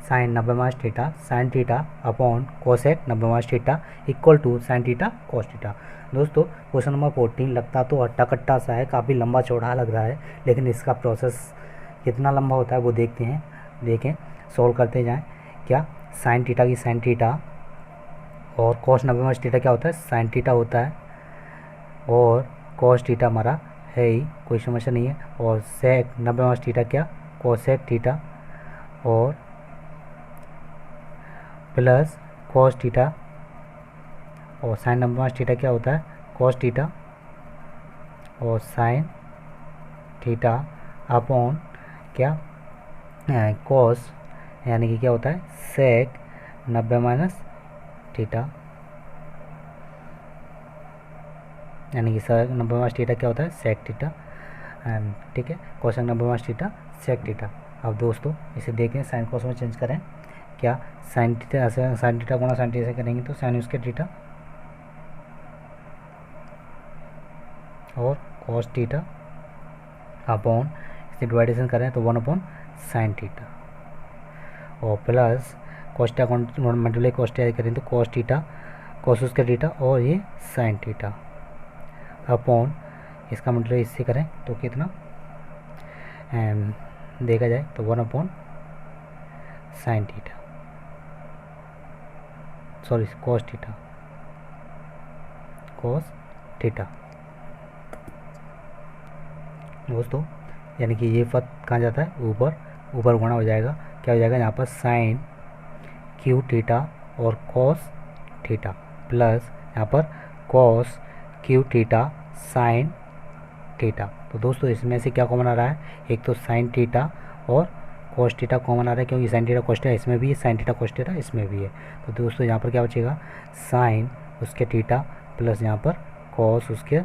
sine 90 minus theta sine theta upon cosec 90 minus theta equal to sine theta cos theta. दोस्तों question number 14 लगता तो अट्टा कट्टा सा है, काफ़ी लंबा चौड़ा लग रहा है, लेकिन इसका प्रोसेस कितना लंबा होता है वो देखते हैं, देखें सॉल्व करते जाएँ। क्या साइन थीटा की साइन थीटा और कॉस 90 माइनस थीटा क्या होता है साइन थीटा होता है, और कॉस थीटा हमारा है ही, कोई समस्या नहीं है, और सेक 90 माइनस थीटा क्या कोसेक थीटा और प्लस कॉस थीटा, और साइन 90 माइनस थीटा क्या होता है कॉस थीटा और साइन थीटा अपॉन क्या कॉस, यानी कि क्या होता है सेक 90 माइनस थीटा, यानी कि सेक 90 माइनस थीटा क्या होता है सेक थीटा, ठीक है, cosec 90 minus theta sec theta. अब दोस्तों इसे देखें साइन कॉस में चेंज करें क्या, साइन थीटा साइन थीटा गुणा साइन थीटा से करेंगे तो साइन स्क्वायर थीटा और कॉस थीटा अपॉन इसे डिवाइडेशन करें तो 1 अपॉन साइन थीटा, और plus cos theta multiply cos theta करें तो cos theta cos square theta और ये साइन थीटा अपॉन इसका मल्टीप्लाई इससे करें तो कितना देखा जाए तो 1 upon sine theta, sorry cos theta. दोस्तों यानी कि ये पद कहाँ जाता है ऊपर गुणा हो जाएगा, क्या हो जाएगा यहाँ पर साइन क्यू थीटा और कॉस थीटा प्लस यहाँ पर cos Q theta sine theta. तो दोस्तों इसमें से क्या कॉमन आ रहा है, एक तो साइन थीटा और कॉस थीटा कॉमन आ रहा है, क्योंकि साइन थीटा कॉस थीटा इसमें भी है, साइन थीटा कॉस थीटा इसमें भी है। तो दोस्तों यहाँ पर क्या बचेगा साइन उसके थीटा प्लस यहाँ पर कॉस उसके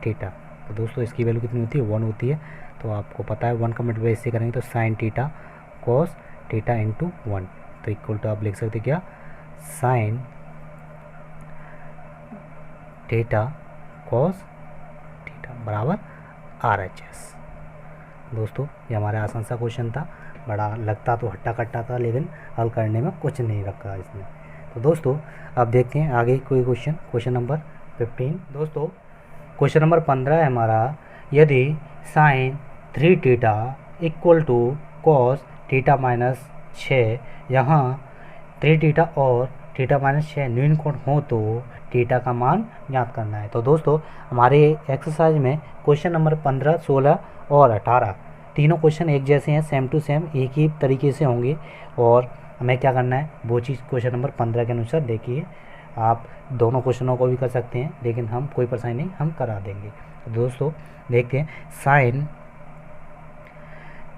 थीटा। तो दोस्तों इसकी वैल्यू कितनी होती है 1 होती है, तो आपको पता है 1 का मल्टीप्लाई इससे करेंगे तो sign theta cos theta into 1, तो इक्वल टू आप लिख सकते क्या साइन थीटा कॉस थीटा बराबर RHS। दोस्तों ये हमारा आसान सा क्वेश्चन था, बड़ा लगता तो हट्टा कट्टा था लेकिन हल करने में कुछ नहीं रखा इसमें। तो दोस्तों अब देखते हैं आगे कोई क्वेश्चन नंबर 15। दोस्तों क्वेश्चन नंबर 15 है हमारा, यदि sine 3 theta equal to cos theta minus 6, यहाँ 3 थीटा और थीटा माइनस 6 न्यून कोण हो तो थीटा का मान ज्ञात करना है। तो दोस्तों हमारे एक्सरसाइज में क्वेश्चन नंबर 15, 16 और 18 तीनों क्वेश्चन एक जैसे हैं, सेम टू सेम एक ही तरीके से होंगे और हमें क्या करना है वो चीज़ क्वेश्चन नंबर 15 के अनुसार देखिए। आप दोनों क्वेश्चनों को भी कर सकते हैं लेकिन हम कोई परेशानी नहीं, हम करा देंगे। तो दोस्तों देखते हैं, साइन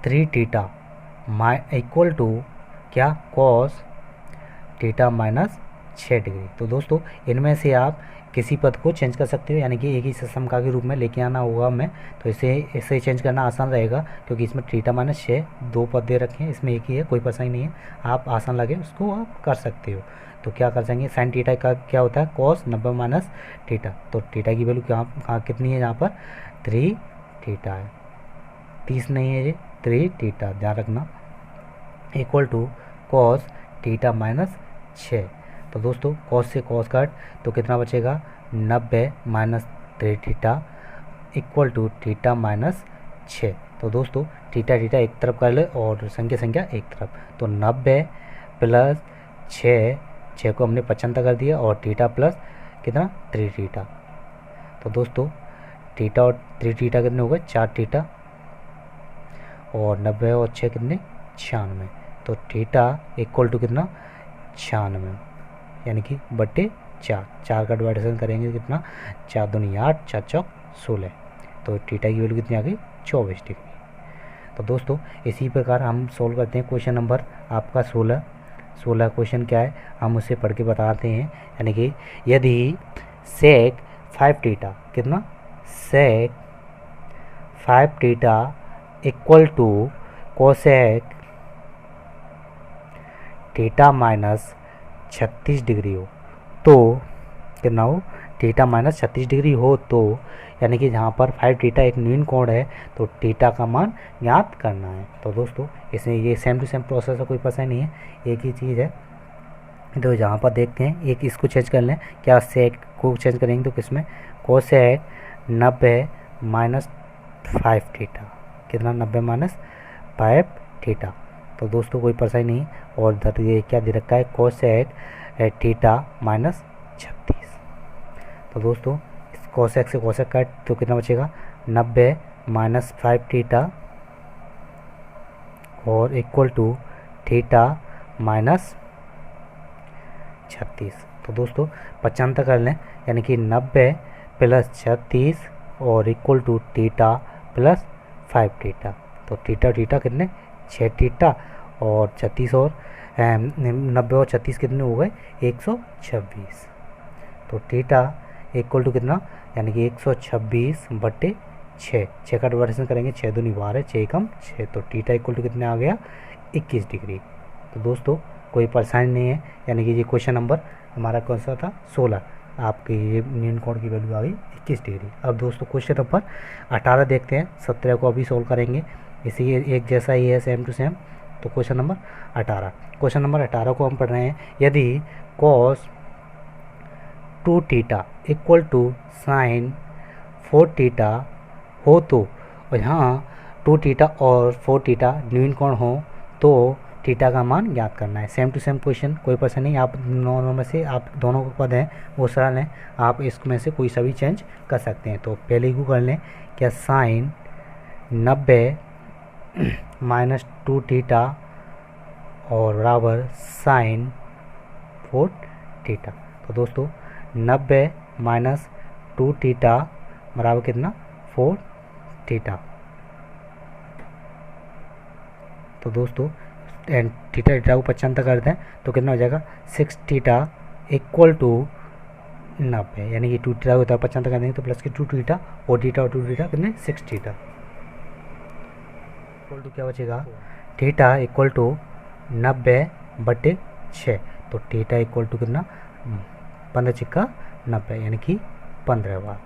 3 थीटा इक्वल टू क्या कॉस थीटा माइनस 6 डिग्री। तो दोस्तों इनमें से आप किसी पद को चेंज कर सकते हो, यानी कि एक ही समका के रूप में लेके आना होगा हमें। तो इसे चेंज करना आसान रहेगा क्योंकि इसमें थीटा माइनस 6 दो पद दे रखे हैं, इसमें एक ही है, कोई परेशानी नहीं है। आप आसान लगे उसको आप कर सकते हो। तो क्या कर सकेंगे, साइन थीटा का क्या होता है कॉस 90 माइनस थीटा। तो थीटा की वैल्यू कहाँ कितनी है, यहाँ पर 3 थीटा है, 30 नहीं है ये, 3 थीटा ध्यान रखना, equal to cos theta minus 6। तो दोस्तों कॉस से कॉस कट तो कितना बचेगा 90 minus 3 theta equal to theta minus 6। तो दोस्तों थीटा एक तरफ कर ले और संख्या एक तरफ, तो 90 प्लस 6 को हमने 75 कर दिया और थीटा प्लस कितना 3 थीटा। तो दोस्तों थीटा और 3 थीटा कितने हो गए 4 थीटा और 90 और 6 कितने 96। तो थीटा इक्वल टू कितना 96, यानी कि बट्टे 4 का डिवाइडेशन करेंगे कितना 4 दूनी 8, 4 चौक 16। तो थीटा की वैल्यू कितनी आ गई 24 डिग्री। तो दोस्तों इसी प्रकार हम सोल्व करते हैं क्वेश्चन नंबर आपका 16 क्वेश्चन क्या है हम उसे पढ़ के बताते हैं। यानी कि यदि सेक 5 थीटा कितना sec 5 theta equal to cosec theta minus 36 degree हो तो कितना हो थीटा माइनस 36 डिग्री हो, तो यानी कि जहाँ पर 5 थीटा एक न्यून कोण है तो थीटा का मान ज्ञात करना है। तो दोस्तों इसमें ये सेम टू सेम प्रोसेस है, कोई परेशानी नहीं है, एक ही चीज़ है। तो यहाँ पर देखते हैं एक इसको चेंज कर लें, क्या सेक को चेंज करेंगे तो किसमें कोसेक 90 माइनस 5 थीटा कितना 90 माइनस 5 थीटा। तो दोस्तों कोई परेशानी नहीं, और इधर ये क्या दे रखा है कोसेक थीटा माइनस 36। तो दोस्तों इस कोसेक से कोसेक काट तो कितना बचेगा 90 माइनस 5 थीटा और इक्वल टू थीटा माइनस 36। तो दोस्तों 75 कर लें, यानी कि 90 प्लस 36 और equal to theta plus 5 theta. तो थीटा कितने 6 थीटा और 36 और 90 और 36 कितने हो गए 126। तो थीटा इक्वल टू कितना यानी कि 126 बट्टे 6 का डिवाइडेशन करेंगे 6 दूनी 12, 6 कम 6, तो थीटा इक्वल टू कितने आ गया 21 डिग्री। तो दोस्तों कोई परेशानी नहीं है, यानी कि ये क्वेश्चन नंबर हमारा कौन सा था 16, आपके ये न्यून कोण की वैल्यू आ गई 21 डिग्री। अब दोस्तों क्वेश्चन नंबर 18 देखते हैं, 17 को अभी सोल्व करेंगे, इसी एक जैसा ही है सेम टू सेम। तो क्वेश्चन नंबर 18 को हम पढ़ रहे हैं, यदि cos 2 theta equal to sine 4 theta हो तो, और यहाँ 2 थीटा और 4 थीटा न्यून कोण हो तो थीटा का मान ज्ञात करना है। सेम टू सेम क्वेश्चन, कोई परेशानी नहीं, आप दोनों में से आप दोनों को पद हैं वो सरल हैं, आप इसमें से कोई सा भी चेंज कर सकते हैं। तो पहले को कर लें, क्या साइन 90 माइनस 2 थीटा और बराबर साइन 4 थीटा। तो दोस्तों 90 माइनस 2 थीटा बराबर कितना 4 थीटा। तो दोस्तों थीटा को 75 कर दें तो कितना हो जाएगा 6 थीटा इक्वल टू 90, यानी कि 2 थीटा होता है 75 कर देंगे तो प्लस के 2 थीटा और 2 थीटा कितने 6 थीटा इक्वल टू क्या बचेगा थीटा इक्वल टू 90 बटे 6। तो थीटा इक्वल टू कितना 15 चिक्का 90, यानी कि 15 बार।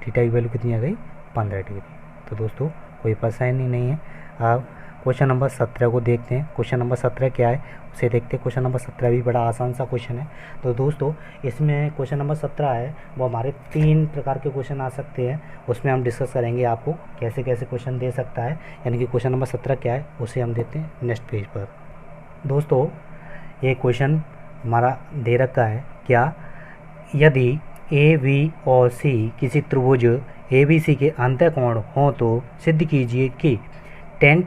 थीटा की वैल्यू कितनी आ गई 15 डिग्री। तो दोस्तों कोई परेशानी नहीं है। अब क्वेश्चन नंबर 17 को देखते हैं। क्वेश्चन नंबर 17 क्या है उसे देखते हैं। क्वेश्चन नंबर 17 भी बड़ा आसान सा क्वेश्चन है। तो दोस्तों इसमें क्वेश्चन नंबर 17 है वो हमारे 3 प्रकार के क्वेश्चन आ सकते हैं, उसमें हम डिस्कस करेंगे आपको कैसे कैसे क्वेश्चन दे सकता है। यानी कि क्वेश्चन नंबर 17 क्या है उसे हम देखते हैं नेक्स्ट पेज पर। दोस्तों ये क्वेश्चन हमारा दे रखा है क्या, यदि ए बी और सी किसी त्रिभुज ए बी सी के अंतःकोण हों तो सिद्ध कीजिए कि tan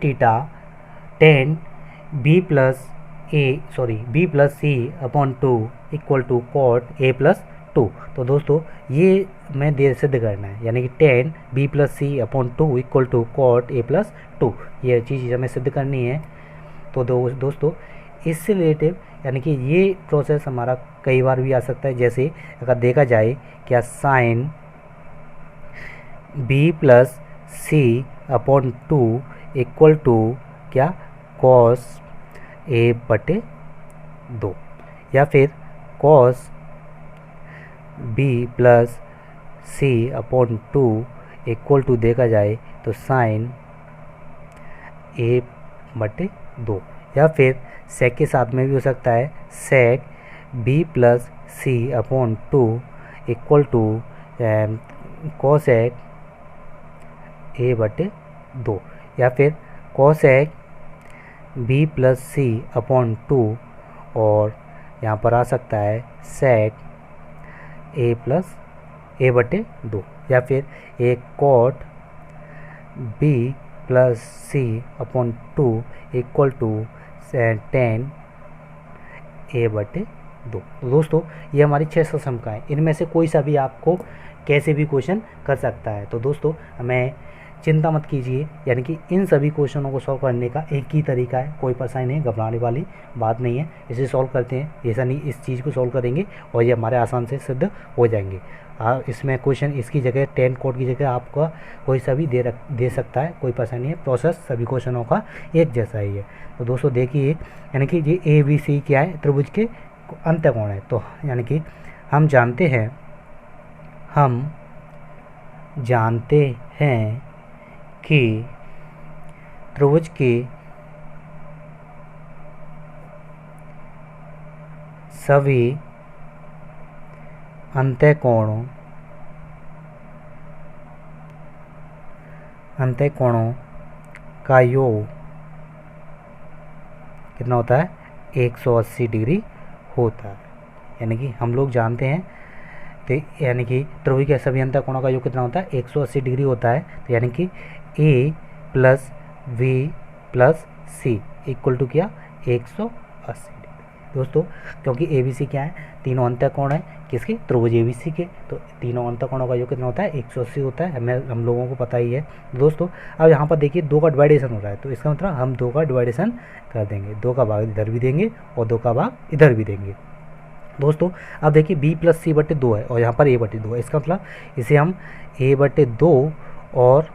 B plus C upon 2 equal to cot A plus 2। तो दोस्तों ये मैं सिद्ध करना है, यानी कि tan B plus C upon 2 equal to cot A plus 2, ये चीज़ हमें सिद्ध करनी है। तो दोस्तों इससे रिलेटिव यानी कि ये प्रोसेस हमारा कई बार भी आ सकता है। जैसे अगर देखा जाए क्या sine B plus C upon 2 equal to क्या कॉस ए बटे 2, या फिर cos B plus C upon 2 equal to देखा जाए तो साइन ए बटे 2, या फिर सेक के साथ में भी हो सकता है sec B plus C upon 2 equal to cosec A बटे 2, या फिर cosec B plus C upon 2 और यहाँ पर आ सकता है सेक ए प्लस ए बटे 2, या फिर एक cot B plus C upon 2 equal to 10 A बटे 2। तो दोस्तों ये हमारी 6 समका है, इनमें से कोई सा भी आपको कैसे भी क्वेश्चन कर सकता है। तो दोस्तों हमें चिंता मत कीजिए, यानी कि इन सभी क्वेश्चनों को सॉल्व करने का एक ही तरीका है, कोई परेशानी नहीं, घबराने वाली बात नहीं है। इसे सॉल्व करते हैं, ऐसा नहीं इस चीज़ को सॉल्व करेंगे और ये हमारे आसान से सिद्ध हो जाएंगे। इसमें क्वेश्चन इसकी जगह 10 कोड की जगह आपका कोई सा भी दे सकता है, कोई परेशानी है। प्रोसेस सभी क्वेश्चनों का एक जैसा ही है। तो दोस्तों देखिए, यानी कि ये ए बी सी क्या है, त्रिभुज के अंतःकोण है। तो यानी कि हम जानते हैं कि त्रिभुज के सभी अंतःकोणों का योग कितना होता है, 180 डिग्री होता है। यानी कि हम लोग जानते हैं, तो यानी कि त्रिभुज के सभी अंतःकोणों का योग कितना होता है, 180 डिग्री होता है। तो यानी कि A plus B plus C equal to क्या, 180 डिग्री। दोस्तों क्योंकि ए बी सी क्या है, तीनों अंतःकोण है किसके, त्रिभुज ए बी सी के, तो तीनों अंतःकोणों का योग कितना होता है, 180 होता है, हम लोगों को पता ही है। दोस्तों अब यहाँ पर देखिए 2 का डिवाइडेशन हो रहा है, तो इसका मतलब हम 2 का डिवाइडेशन कर देंगे, 2 का भाग इधर भी देंगे और 2 का भाग इधर भी देंगे। दोस्तों अब देखिए b प्लस सी बटे 2 है और यहाँ पर a बटे 2 है, इसका मतलब इसे हम a बटे 2 और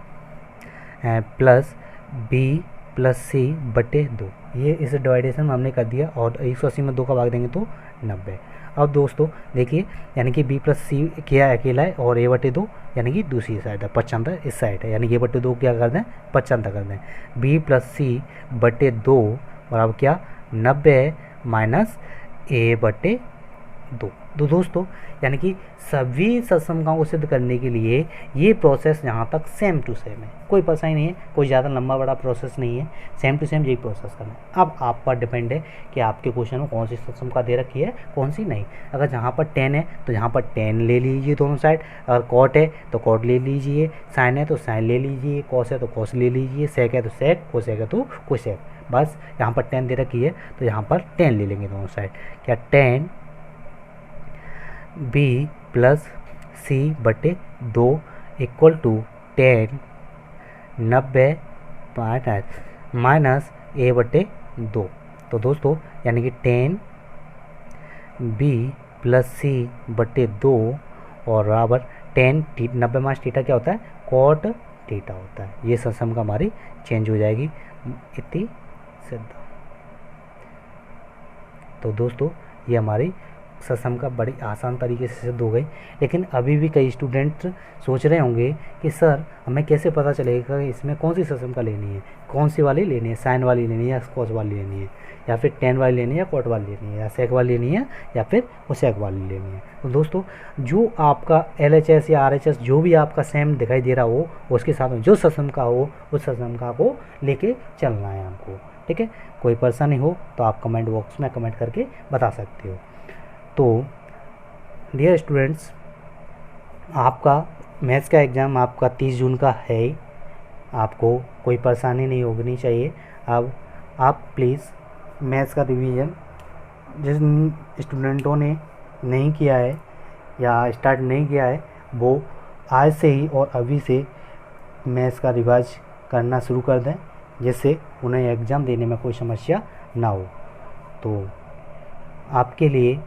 प्लस b प्लस सी बटे 2, ये इस डिवाइडेशन हमने कर दिया और 180 में 2 का भाग देंगे तो 90। अब दोस्तों देखिए, यानी कि b प्लस सी क्या अकेला है और a बटे 2 यानी कि दूसरी साइड है, 75 इस साइड है, यानी कि a बटे 2 क्या कर दें, 75 कर दें। b प्लस सी बटे 2 और अब क्या 90 माइनस a बटे 2। तो दोस्तों यानी कि सभी सत्समकाओं को सिद्ध करने के लिए ये प्रोसेस यहाँ तक सेम टू सेम है, कोई परेशानी नहीं है, कोई ज़्यादा लंबा बड़ा प्रोसेस नहीं है, सेम टू सेम यही प्रोसेस करना है। अब आप पर डिपेंड है कि आपके क्वेश्चन में कौन सी सत्समका दे रखी है कौन सी नहीं। अगर जहाँ पर 10 है तो यहाँ पर 10 ले लीजिए दोनों साइड, अगर कॉट है तो कॉट ले लीजिए, साइन है तो साइन ले लीजिए, कॉस है तो कॉस ले लीजिए, सेक है तो सेक, कोसेक है तो कोसेक। बस यहाँ पर 10 दे रखी है तो यहाँ पर 10 ले लेंगे दोनों साइड। क्या 10 b प्लस सी बटे 2 इक्वल टू 10 90 माइनस a बटे 2। तो दोस्तों यानी कि 10 b प्लस सी बटे 2 और बराबर 10 90 माइनस थीटा क्या होता है, कॉट थीटा होता है। ये सम का हमारी चेंज हो जाएगी इतनी सिद्ध। तो दोस्तों ये हमारी ससम का बड़ी आसान तरीके से सिद्ध हो गई। लेकिन अभी भी कई स्टूडेंट सोच रहे होंगे कि सर हमें कैसे पता चलेगा कि इसमें कौन सी ससम का लेनी है, कौन सी वाली लेनी है, साइन वाली लेनी है या कॉस वाली लेनी है, या फिर टेन वाली लेनी है या कॉट वाली लेनी है, या सेक वाली लेनी है या फिर कोसेक वाली लेनी है। तो दोस्तों जो आपका LHS या RHS जो भी आपका सेम दिखाई दे रहा हो उसके साथ में जो ससम का हो उस ससम का को लेके चलना है हमको। ठीक है, कोई परेशानी हो तो आप कमेंट बॉक्स में कमेंट करके बता सकते हो। तो डियर स्टूडेंट्स, आपका मैथ्स का एग्ज़ाम आपका 30 जून का है। आपको कोई परेशानी नहीं होनी चाहिए। अब आप प्लीज़ मैथ्स का रिवीजन जिन स्टूडेंटों ने नहीं किया है या स्टार्ट नहीं किया है वो आज से ही और अभी से मैथ्स का रिवाइज करना शुरू कर दें, जिससे उन्हें एग्ज़ाम देने में कोई समस्या ना हो। तो आपके लिए,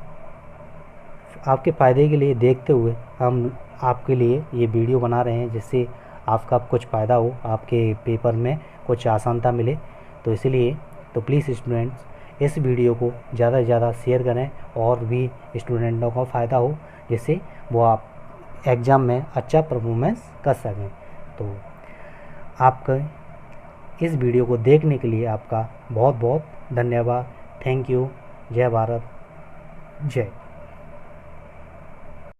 आपके फ़ायदे के लिए देखते हुए हम आपके लिए ये वीडियो बना रहे हैं, जिससे आपका कुछ फ़ायदा हो, आपके पेपर में कुछ आसानता मिले। तो इसलिए तो प्लीज़ स्टूडेंट्स इस वीडियो को ज़्यादा से ज़्यादा शेयर करें और भी स्टूडेंटों को फ़ायदा हो, जिससे वो आप एग्ज़ाम में अच्छा परफॉर्मेंस कर सकें। तो आपका इस वीडियो को देखने के लिए आपका बहुत बहुत धन्यवाद। Thank you. जय भारत, जय।